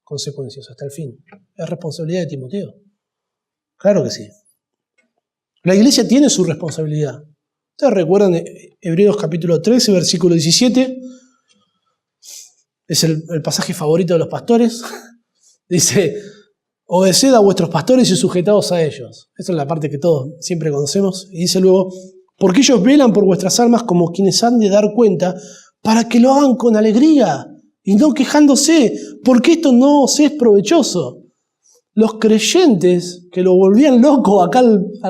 consecuencias, hasta el fin. Es responsabilidad de Timoteo. Claro que sí. La iglesia tiene su responsabilidad. Ustedes recuerdan Hebreos capítulo 13, versículo 17. Es el pasaje favorito de los pastores. Dice, obedeced a vuestros pastores y sujetaos a ellos. Esa es la parte que todos siempre conocemos. Y dice luego, porque ellos velan por vuestras almas como quienes han de dar cuenta, para que lo hagan con alegría y no quejándose, porque esto no os es provechoso. Los creyentes que lo volvían loco, acá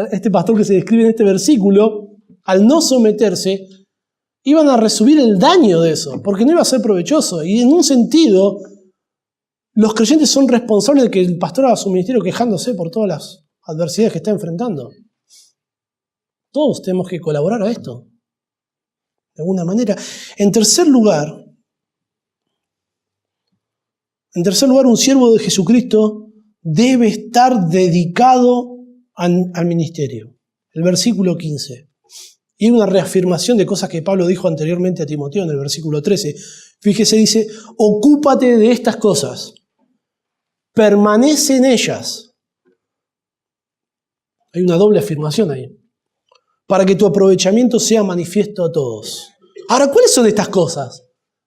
este pastor que se describe en este versículo, al no someterse, iban a recibir el daño de eso, porque no iba a ser provechoso. Y en un sentido, los creyentes son responsables de que el pastor haga su ministerio quejándose por todas las adversidades que está enfrentando. Todos tenemos que colaborar a esto, de alguna manera. En tercer lugar, un siervo de Jesucristo debe estar dedicado al ministerio. El versículo 15. Y hay una reafirmación de cosas que Pablo dijo anteriormente a Timoteo en el versículo 13. Fíjese, dice, ocúpate de estas cosas, permanece en ellas. Hay una doble afirmación ahí. Para que tu aprovechamiento sea manifiesto a todos. Ahora, ¿cuáles son estas cosas?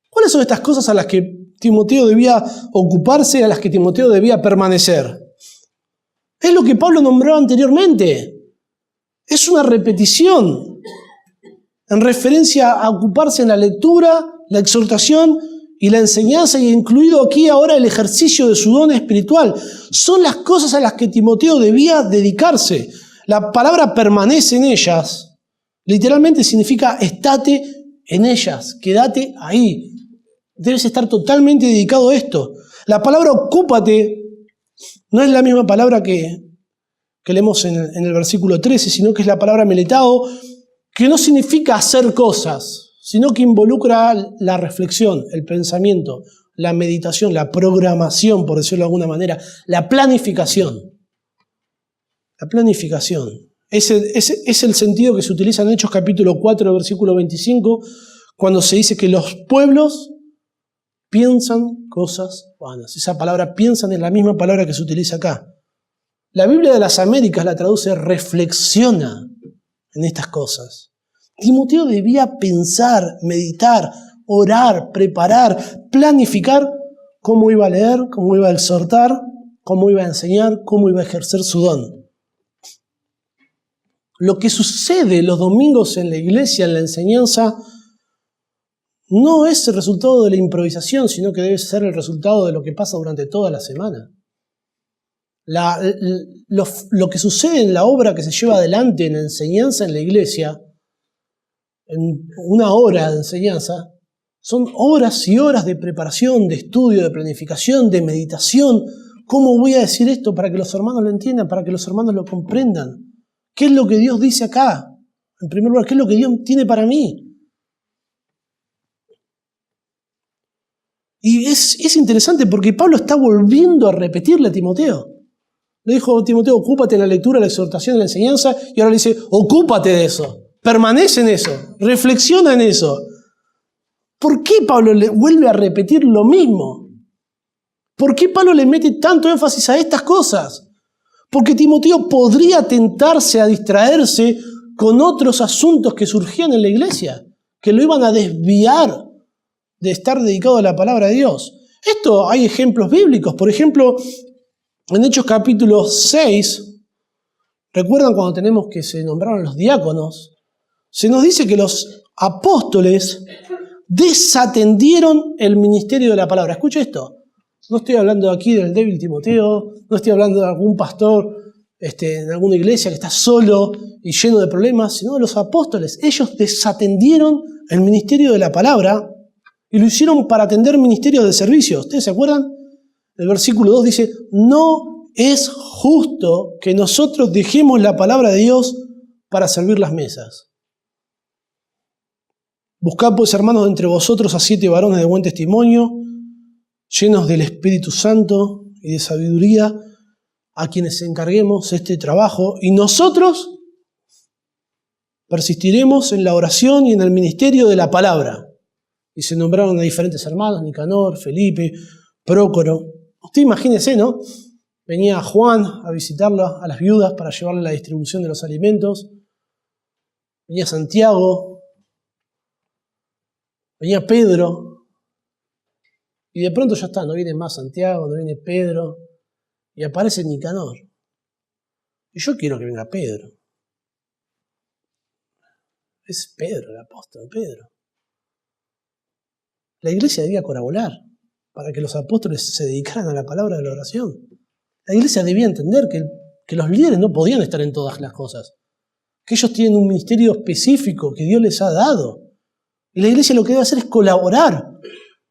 ¿Cuáles son estas cosas a las que Timoteo debía ocuparse, a las que Timoteo debía permanecer? Es lo que Pablo nombró anteriormente. Es una repetición en referencia a ocuparse en la lectura, la exhortación y la enseñanza, y incluido aquí ahora el ejercicio de su don espiritual. Son las cosas a las que Timoteo debía dedicarse. La palabra permanece en ellas, literalmente significa estate en ellas, quédate ahí. Debes estar totalmente dedicado a esto. La palabra ocúpate no es la misma palabra que leemos en el versículo 13, sino que es la palabra meletao, que no significa hacer cosas, sino que involucra la reflexión, el pensamiento, la meditación, la programación, por decirlo de alguna manera, la planificación. La planificación. Ese es el sentido que se utiliza en Hechos capítulo 4, versículo 25, cuando se dice que los pueblos piensan cosas vanas. Esa palabra piensan es la misma palabra que se utiliza acá. La Biblia de las Américas la traduce reflexiona en estas cosas. Timoteo debía pensar, meditar, orar, preparar, planificar cómo iba a leer, cómo iba a exhortar, cómo iba a enseñar, cómo iba a ejercer su don. Lo que sucede los domingos en la iglesia, en la enseñanza, no es el resultado de la improvisación, sino que debe ser el resultado de lo que pasa durante toda la semana. Lo que sucede en la obra que se lleva adelante en la enseñanza en la iglesia, en una hora de enseñanza, son horas y horas de preparación, de estudio, de planificación, de meditación. ¿Cómo voy a decir esto para que los hermanos lo entiendan, para que los hermanos lo comprendan? ¿Qué es lo que Dios dice acá? En primer lugar, ¿qué es lo que Dios tiene para mí? Y es interesante porque Pablo está volviendo a repetirle a Timoteo. Le dijo a Timoteo, ocúpate en la lectura, la exhortación, la enseñanza, y ahora le dice, ocúpate de eso, permanece en eso, reflexiona en eso. ¿Por qué Pablo le vuelve a repetir lo mismo? ¿Por qué Pablo le mete tanto énfasis a estas cosas? Porque Timoteo podría tentarse a distraerse con otros asuntos que surgían en la iglesia, que lo iban a desviar de estar dedicado a la palabra de Dios. Esto hay ejemplos bíblicos. Por ejemplo, en Hechos capítulo 6, ¿recuerdan cuando tenemos que se nombraron los diáconos? Se nos dice que los apóstoles desatendieron el ministerio de la palabra. Escucha esto. No estoy hablando aquí del débil Timoteo, no estoy hablando de algún pastor en alguna iglesia que está solo y lleno de problemas, sino de los apóstoles. Ellos desatendieron el ministerio de la palabra y lo hicieron para atender ministerios de servicio. ¿Ustedes se acuerdan? El versículo 2 dice, no es justo que nosotros dejemos la palabra de Dios para servir las mesas. Buscad pues, hermanos, entre vosotros a 7 varones de buen testimonio, llenos del Espíritu Santo y de sabiduría, a quienes encarguemos este trabajo, y nosotros persistiremos en la oración y en el ministerio de la palabra. Y se nombraron a diferentes hermanos, Nicanor, Felipe, Prócoro. Usted imagínese, ¿no? Venía Juan a visitarla a las viudas para llevarle la distribución de los alimentos. Venía Santiago. Venía Pedro. Y de pronto ya está, no viene más Santiago, no viene Pedro. Y aparece Nicanor. Y yo quiero que venga Pedro. Es Pedro, el apóstol Pedro. La iglesia debía colaborar para que los apóstoles se dedicaran a la palabra de la oración. La iglesia debía entender que los líderes no podían estar en todas las cosas, que ellos tienen un ministerio específico que Dios les ha dado. Y la iglesia lo que debe hacer es colaborar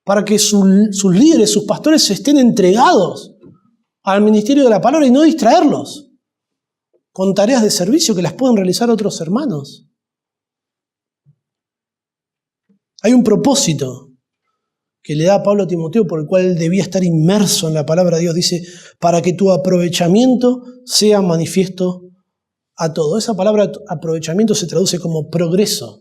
para que sus líderes, sus pastores estén entregados al ministerio de la palabra y no distraerlos con tareas de servicio que las pueden realizar otros hermanos. Hay un propósito que le da Pablo a Timoteo por el cual él debía estar inmerso en la palabra de Dios. Dice, para que tu aprovechamiento sea manifiesto a todo. Esa palabra aprovechamiento se traduce como progreso.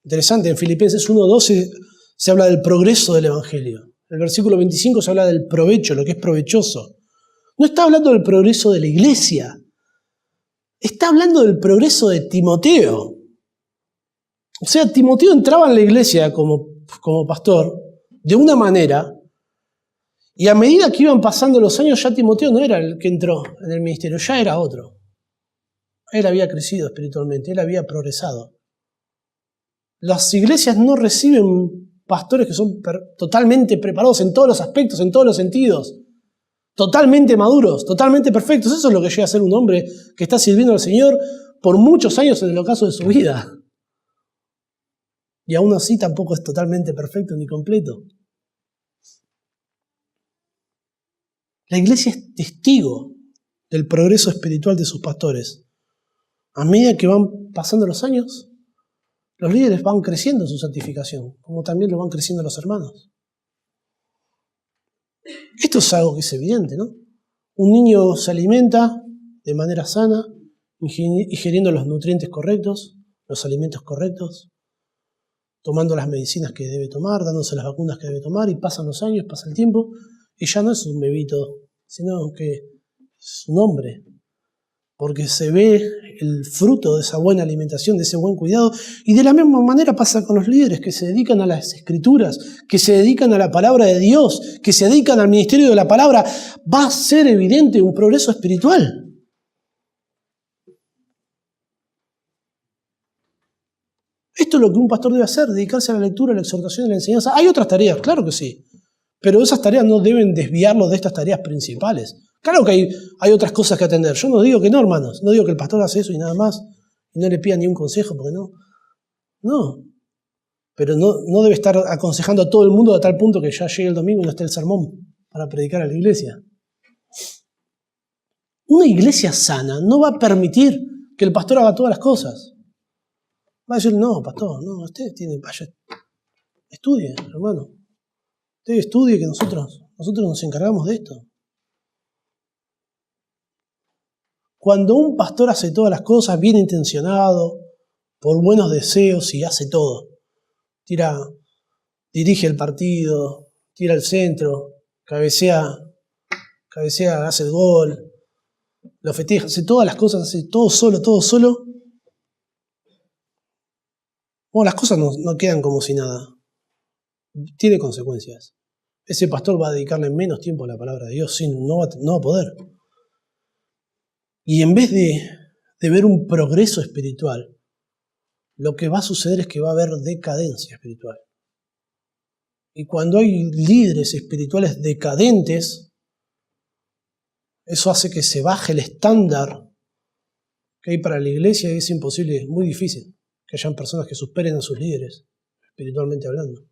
Interesante, en Filipenses 1:12 se habla del progreso del Evangelio. En el versículo 25 se habla del provecho, lo que es provechoso. No está hablando del progreso de la iglesia, está hablando del progreso de Timoteo. O sea, Timoteo entraba en la iglesia como pastor de una manera, y a medida que iban pasando los años, ya Timoteo no era el que entró en el ministerio, ya era otro. Él había crecido espiritualmente, él había progresado. Las iglesias no reciben pastores que son totalmente preparados en todos los aspectos, en todos los sentidos, totalmente maduros, totalmente perfectos. Eso es lo que llega a ser un hombre que está sirviendo al Señor por muchos años en el ocaso de su vida. Y aún así tampoco es totalmente perfecto ni completo. La iglesia es testigo del progreso espiritual de sus pastores. A medida que van pasando los años, los líderes van creciendo en su santificación, como también lo van creciendo los hermanos. Esto es algo que es evidente, ¿no? Un niño se alimenta de manera sana, ingiriendo los nutrientes correctos, los alimentos correctos, tomando las medicinas que debe tomar, dándose las vacunas que debe tomar, y pasan los años, pasa el tiempo, y ya no es un bebito, sino que es un hombre, porque se ve el fruto de esa buena alimentación, de ese buen cuidado, y de la misma manera pasa con los líderes que se dedican a las escrituras, que se dedican a la palabra de Dios, que se dedican al ministerio de la palabra. Va a ser evidente un progreso espiritual. Esto es lo que un pastor debe hacer, dedicarse a la lectura, a la exhortación, a la enseñanza. Hay otras tareas, claro que sí, pero esas tareas no deben desviarlo de estas tareas principales. Claro que hay otras cosas que atender. Yo no digo que no, hermanos, no digo que el pastor hace eso y nada más, y no le pida ni un consejo, porque no. No, pero no debe estar aconsejando a todo el mundo a tal punto que ya llegue el domingo y no esté el sermón para predicar a la iglesia. Una iglesia sana no va a permitir que el pastor haga todas las cosas. Va a decir, no, pastor, no, usted vaya, estudie, hermano. Usted estudie que nosotros nos encargamos de esto. Cuando un pastor hace todas las cosas bien intencionado, por buenos deseos y hace todo, dirige el partido, tira el centro, cabecea, hace el gol, lo festeja, hace todas las cosas, hace todo solo, bueno, las cosas no quedan como si nada. Tiene consecuencias. Ese pastor va a dedicarle menos tiempo a la palabra de Dios, no va a poder. Y en vez de ver un progreso espiritual, lo que va a suceder es que va a haber decadencia espiritual. Y cuando hay líderes espirituales decadentes, Eso hace que se baje el estándar que hay para la iglesia y es imposible, es muy difícil que hayan personas que superen a sus líderes, espiritualmente hablando.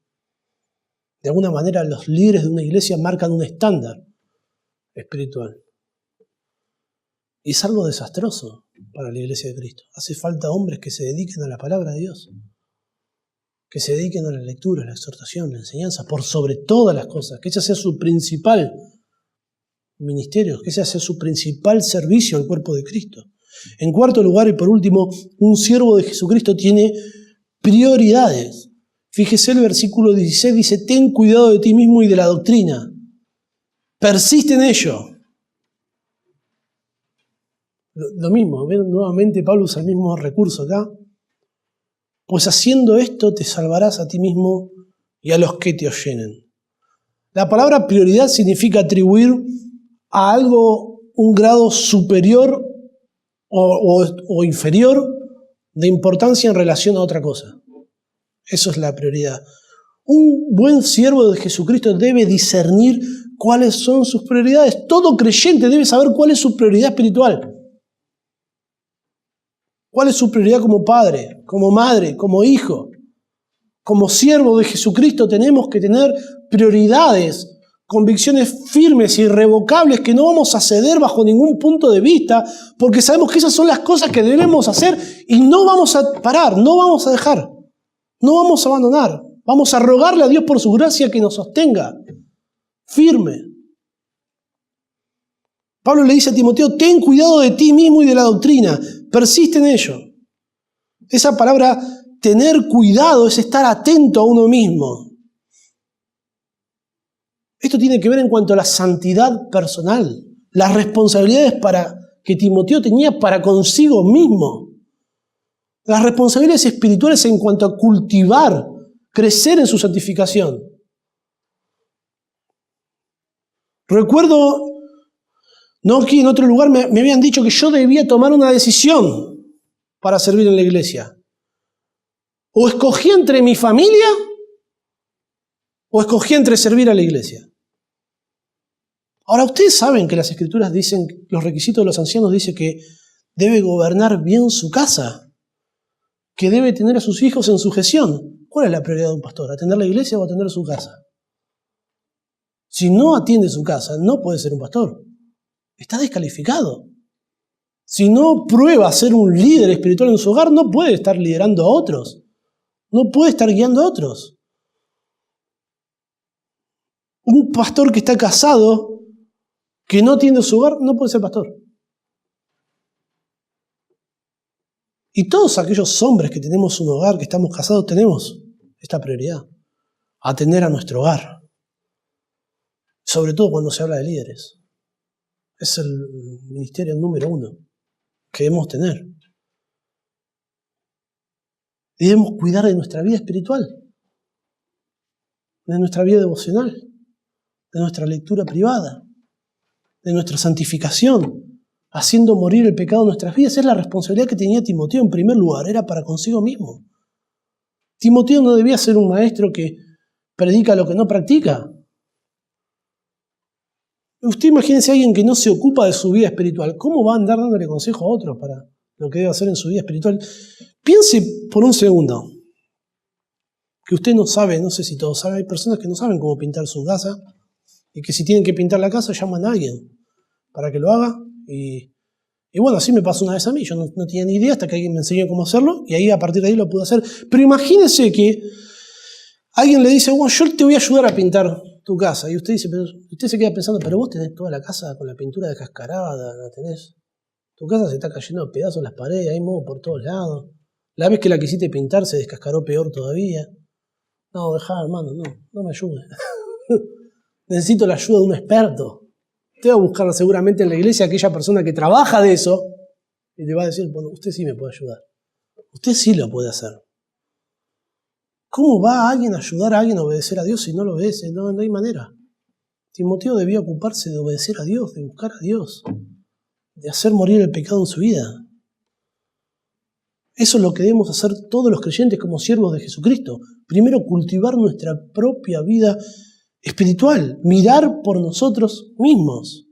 De alguna manera los líderes de una iglesia marcan un estándar espiritual. Y es algo desastroso para la iglesia de Cristo. Hace falta hombres que se dediquen a la palabra de Dios, que se dediquen a la lectura, a la exhortación, a la enseñanza, por sobre todas las cosas, que ese sea su principal ministerio, que ese sea su principal servicio al cuerpo de Cristo. En cuarto lugar y por último, un siervo de Jesucristo tiene prioridades. Fíjese el versículo 16, dice, ten cuidado de ti mismo y de la doctrina. Persiste en ello. Lo mismo, ¿ven? Nuevamente Pablo usa el mismo recurso acá. Pues haciendo esto te salvarás a ti mismo y a los que te oyenen. La palabra prioridad significa atribuir a algo un grado superior o inferior de importancia en relación a otra cosa. Eso es la prioridad. Un buen siervo de Jesucristo debe discernir cuáles son sus prioridades. Todo creyente debe saber cuál es su prioridad espiritual. ¿Cuál es su prioridad como padre, como madre, como hijo? Como siervo de Jesucristo tenemos que tener prioridades, convicciones firmes, irrevocables, que no vamos a ceder bajo ningún punto de vista, porque sabemos que esas son las cosas que debemos hacer y no vamos a parar, no vamos a dejar, no vamos a abandonar. Vamos a rogarle a Dios por su gracia que nos sostenga firme. Pablo le dice a Timoteo, ten cuidado de ti mismo y de la doctrina, persiste en ello. Esa palabra, tener cuidado, es estar atento a uno mismo. Esto tiene que ver en cuanto a la santidad personal, las responsabilidades que Timoteo tenía para consigo mismo. Las responsabilidades espirituales en cuanto a cultivar, crecer en su santificación. Recuerdo, no aquí en otro lugar, me habían dicho que yo debía tomar una decisión para servir en la iglesia. O escogí entre mi familia o escogí entre servir a la iglesia. Ahora, ustedes saben que las Escrituras dicen, los requisitos de los ancianos dicen que debe gobernar bien su casa, que debe tener a sus hijos en sujeción. ¿Cuál es la prioridad de un pastor? ¿Atender la iglesia o atender su casa? Si no atiende su casa, no puede ser un pastor. Está descalificado. Si no prueba a ser un líder espiritual en su hogar, no puede estar liderando a otros. No puede estar guiando a otros. Un pastor que está casado, que no atiende su hogar, no puede ser pastor. Y todos aquellos hombres que tenemos un hogar, que estamos casados, tenemos esta prioridad. Atender a nuestro hogar. Sobre todo cuando se habla de líderes. Es el ministerio número 1 que debemos tener. Y debemos cuidar de nuestra vida espiritual, de nuestra vida devocional, de nuestra lectura privada, de nuestra santificación, haciendo morir el pecado en nuestras vidas. Es la responsabilidad que tenía Timoteo en primer lugar, era para consigo mismo. Timoteo no debía ser un maestro que predica lo que no practica. Usted imagínese a alguien que no se ocupa de su vida espiritual. ¿Cómo va a andar dándole consejo a otros para lo que debe hacer en su vida espiritual? Piense por un segundo que usted no sabe, no sé si todos saben, hay personas que no saben cómo pintar su casa y que si tienen que pintar la casa llaman a alguien para que lo haga. Y bueno, así me pasó una vez a mí. Yo no tenía ni idea hasta que alguien me enseñó cómo hacerlo y ahí a partir de ahí lo pude hacer. Pero imagínese que alguien le dice, bueno, yo te voy a ayudar a pintar tu casa. Y usted dice, pero usted se queda pensando, pero vos tenés toda la casa con la pintura descascarada, la tenés. Tu casa se está cayendo a pedazos las paredes, hay moho por todos lados. La vez que la quisiste pintar se descascaró peor todavía. No, dejá, hermano, no me ayude. Necesito la ayuda de un experto. Te va a buscar seguramente en la iglesia aquella persona que trabaja de eso y te va a decir, bueno, usted sí me puede ayudar. Usted sí lo puede hacer. ¿Cómo va alguien a ayudar a alguien a obedecer a Dios si no lo obedece? No hay manera. Timoteo debía ocuparse de obedecer a Dios, de buscar a Dios, de hacer morir el pecado en su vida. Eso es lo que debemos hacer todos los creyentes como siervos de Jesucristo. Primero, cultivar nuestra propia vida espiritual, mirar por nosotros mismos.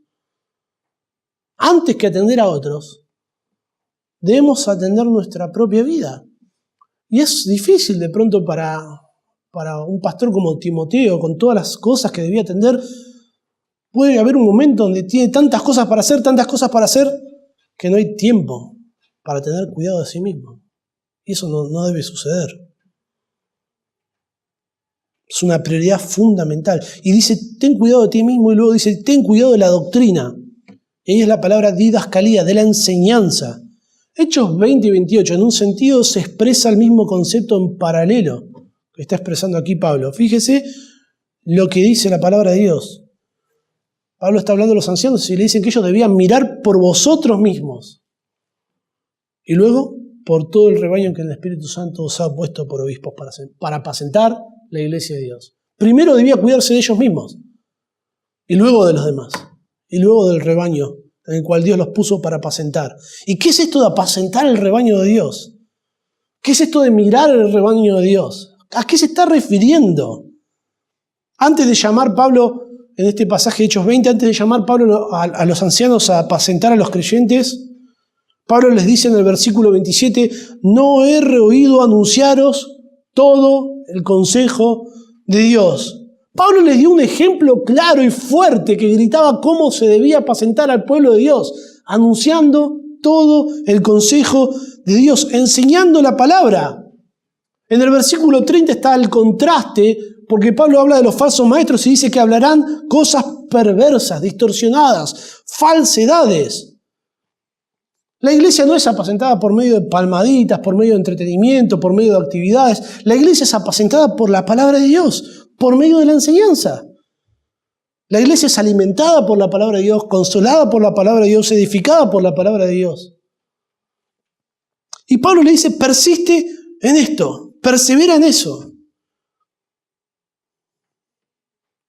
antes que atender a otros, debemos atender nuestra propia vida. Y es difícil de pronto para un pastor como Timoteo, con todas las cosas que debía atender. Puede haber un momento donde tiene tantas cosas para hacer, que no hay tiempo para tener cuidado de sí mismo. Y eso no debe suceder. Es una prioridad fundamental. Y dice, ten cuidado de ti mismo, y luego dice, ten cuidado de la doctrina. Y ahí es la palabra didascalía, de la enseñanza. Hechos 20 y 28, en un sentido se expresa el mismo concepto en paralelo que está expresando aquí Pablo. Fíjese lo que dice la palabra de Dios. Pablo está hablando a los ancianos y le dicen que ellos debían mirar por vosotros mismos. Y luego, por todo el rebaño en que el Espíritu Santo os ha puesto por obispos para apacentar la iglesia de Dios. Primero debía cuidarse de ellos mismos. Y luego de los demás. Y luego del rebaño en el cual Dios los puso para apacentar. ¿Y qué es esto de apacentar el rebaño de Dios? ¿Qué es esto de mirar el rebaño de Dios? ¿A qué se está refiriendo? Antes de llamar Pablo, en este pasaje de Hechos 20, antes de llamar Pablo a los ancianos a apacentar a los creyentes, Pablo les dice en el versículo 27, no he reoído anunciaros todo el consejo de Dios. Pablo les dio un ejemplo claro y fuerte que gritaba cómo se debía apacentar al pueblo de Dios, anunciando todo el consejo de Dios, enseñando la palabra. En el versículo 30 está el contraste, porque Pablo habla de los falsos maestros y dice que hablarán cosas perversas, distorsionadas, falsedades. La iglesia no es apacentada por medio de palmaditas, por medio de entretenimiento, por medio de actividades. La iglesia es apacentada por la palabra de Dios, por medio de la enseñanza. La iglesia es alimentada por la palabra de Dios, consolada por la palabra de Dios, edificada por la palabra de Dios. Y Pablo le dice, persiste en esto, persevera en eso.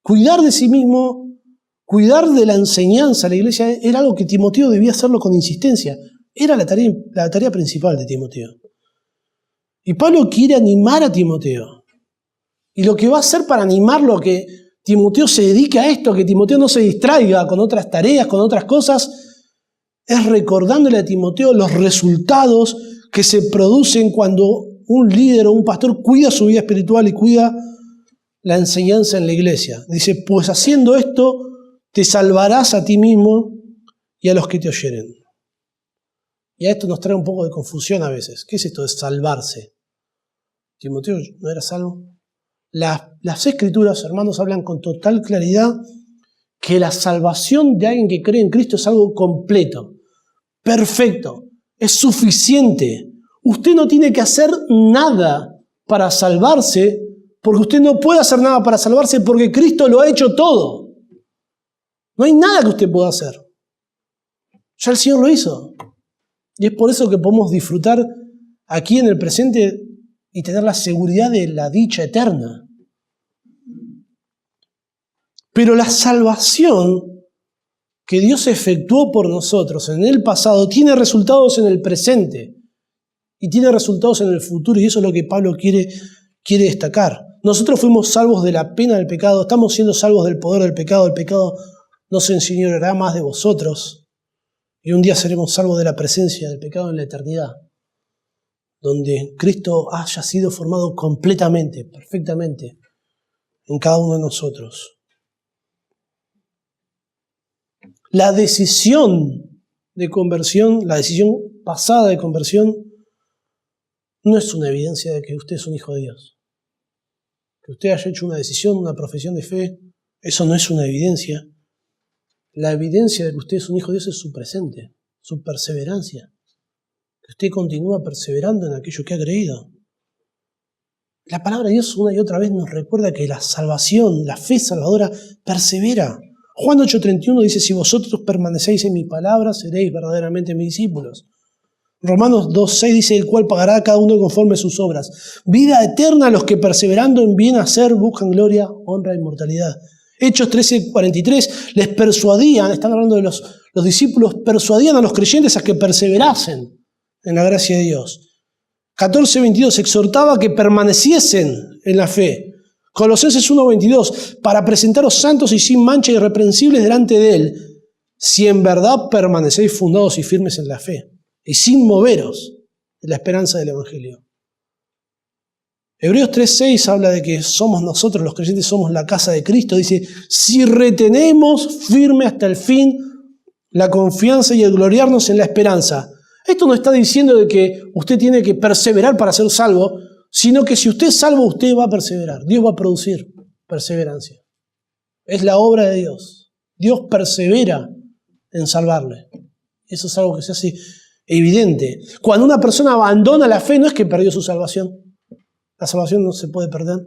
Cuidar de sí mismo, cuidar de la enseñanza, la iglesia era algo que Timoteo debía hacerlo con insistencia. Era la tarea principal de Timoteo. Y Pablo quiere animar a Timoteo. Y lo que va a hacer para animarlo a que Timoteo se dedique a esto, a que Timoteo no se distraiga con otras tareas, con otras cosas, es recordándole a Timoteo los resultados que se producen cuando un líder o un pastor cuida su vida espiritual y cuida la enseñanza en la iglesia. Dice, pues haciendo esto te salvarás a ti mismo y a los que te oyeren. Y a esto nos trae un poco de confusión a veces. ¿Qué es esto de salvarse? ¿Timoteo no era salvo? Las escrituras, hermanos, hablan con total claridad que la salvación de alguien que cree en Cristo es algo completo, perfecto, es suficiente. Usted no tiene que hacer nada para salvarse, porque usted no puede hacer nada para salvarse porque Cristo lo ha hecho todo. No hay nada que usted pueda hacer. Ya el Señor lo hizo. Y es por eso que podemos disfrutar aquí en el presente y tener la seguridad de la dicha eterna. Pero la salvación que Dios efectuó por nosotros en el pasado tiene resultados en el presente y tiene resultados en el futuro, y eso es lo que Pablo quiere destacar. Nosotros fuimos salvos de la pena del pecado, estamos siendo salvos del poder del pecado. El pecado no se enseñoreará más de vosotros, y un día seremos salvos de la presencia del pecado en la eternidad, donde Cristo haya sido formado completamente, perfectamente, en cada uno de nosotros. La decisión de conversión, la decisión pasada de conversión, no es una evidencia de que usted es un hijo de Dios. Que usted haya hecho una decisión, una profesión de fe, eso no es una evidencia. La evidencia de que usted es un hijo de Dios es su presente, su perseverancia. Que usted continúa perseverando en aquello que ha creído. La palabra de Dios una y otra vez nos recuerda que la salvación, la fe salvadora, persevera. Juan 8:31 dice, si vosotros permanecéis en mi palabra, seréis verdaderamente mis discípulos. Romanos 2:6 dice, el cual pagará a cada uno conforme sus obras. Vida eterna a los que perseverando en bien hacer buscan gloria, honra e inmortalidad. Hechos 13:43 les persuadían, están hablando de los discípulos, persuadían a los creyentes a que perseverasen en la gracia de Dios. 14:22 exhortaba a que permaneciesen en la fe. Colosenses 1:22 para presentaros santos y sin mancha irreprensibles delante de Él. si en verdad permanecéis fundados y firmes en la fe, y sin moveros de la esperanza del Evangelio. Hebreos 3:6 habla de que somos nosotros, los creyentes, somos la casa de Cristo. Dice, si retenemos firme hasta el fin la confianza y el gloriarnos en la esperanza. Esto no está diciendo de que usted tiene que perseverar para ser salvo, sino que si usted es salvo, usted va a perseverar. Dios va a producir perseverancia. Es la obra de Dios. Dios persevera en salvarle. Eso es algo que se hace evidente. Cuando una persona abandona la fe, no es que perdió su salvación. La salvación no se puede perder,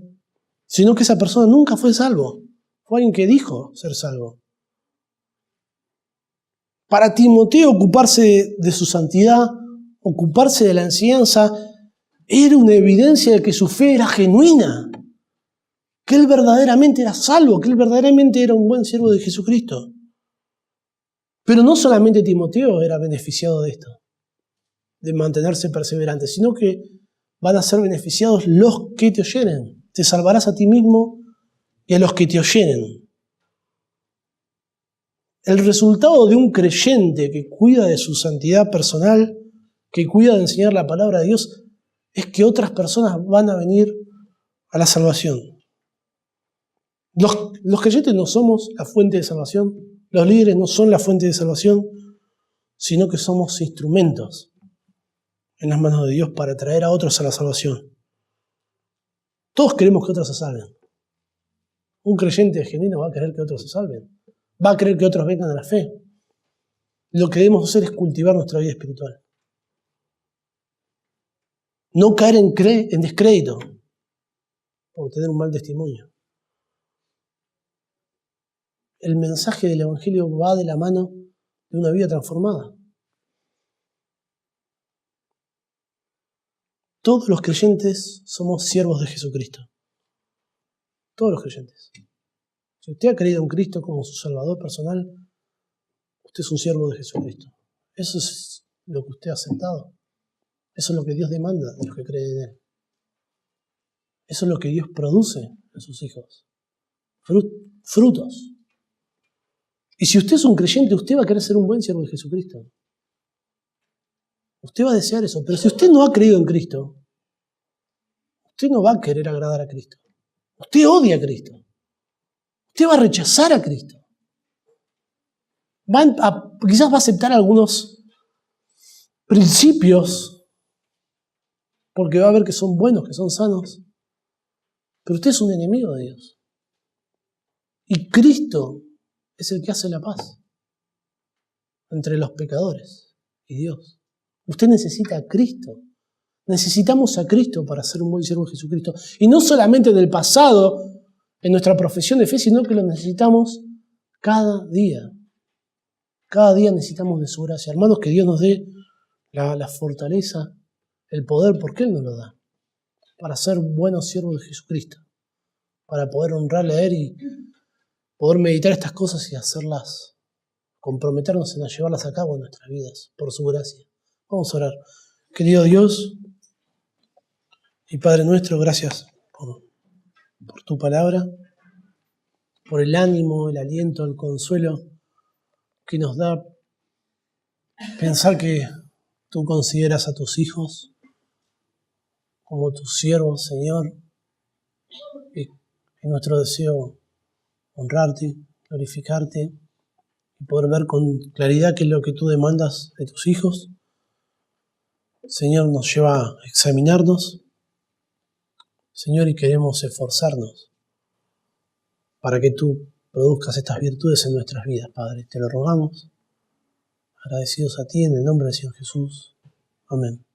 sino que esa persona nunca fue salvo. Fue alguien que dijo ser salvo. Para Timoteo, ocuparse de su santidad, ocuparse de la enseñanza, era una evidencia de que su fe era genuina, que él verdaderamente era salvo, que él verdaderamente era un buen siervo de Jesucristo. Pero no solamente Timoteo era beneficiado de esto, de mantenerse perseverante, sino que van a ser beneficiados los que te oyeren. Te salvarás a ti mismo y a los que te oyeren. El resultado de un creyente que cuida de su santidad personal, que cuida de enseñar la palabra de Dios, es que otras personas van a venir a la salvación. Los creyentes no somos la fuente de salvación, los líderes no son la fuente de salvación, sino que somos instrumentos en las manos de Dios para traer a otros a la salvación. Todos queremos que otros se salven. Un creyente genuino va a querer que otros se salven. Va a querer que otros vengan a la fe. Lo que debemos hacer es cultivar nuestra vida espiritual. No caer en descrédito por tener un mal testimonio. El mensaje del Evangelio va de la mano de una vida transformada. Todos los creyentes somos siervos de Jesucristo. Todos los creyentes. Si usted ha creído en Cristo como su Salvador personal, usted es un siervo de Jesucristo. Eso es lo que usted ha aceptado. Eso es lo que Dios demanda de los que creen en Él. Eso es lo que Dios produce en sus hijos. Frutos. Y si usted es un creyente, usted va a querer ser un buen siervo de Jesucristo. Usted va a desear eso. Pero si usted no ha creído en Cristo, usted no va a querer agradar a Cristo. Usted odia a Cristo. Usted va a rechazar a Cristo. Quizás va a aceptar algunos principios porque va a ver que son buenos, que son sanos. Pero usted es un enemigo de Dios. Y Cristo es el que hace la paz entre los pecadores y Dios. Usted necesita a Cristo. Necesitamos a Cristo para ser un buen siervo de Jesucristo. Y no solamente en el pasado, en nuestra profesión de fe, sino que lo necesitamos cada día. Cada día necesitamos de su gracia. Hermanos, que Dios nos dé la fortaleza, el poder, porque Él nos lo da, para ser buenos siervos de Jesucristo, para poder honrarle a Él y poder meditar estas cosas y hacerlas, comprometernos en llevarlas a cabo en nuestras vidas, por su gracia. Vamos a orar. Querido Dios y Padre nuestro, gracias por tu palabra, por el ánimo, el aliento, el consuelo que nos da pensar que tú consideras a tus hijos como tus siervos, Señor, y es nuestro deseo honrarte, glorificarte y poder ver con claridad qué es lo que tú demandas de tus hijos. Señor, nos lleva a examinarnos, Señor, y queremos esforzarnos para que tú produzcas estas virtudes en nuestras vidas, Padre. Te lo rogamos, agradecidos a ti en el nombre del Señor Jesús. Amén.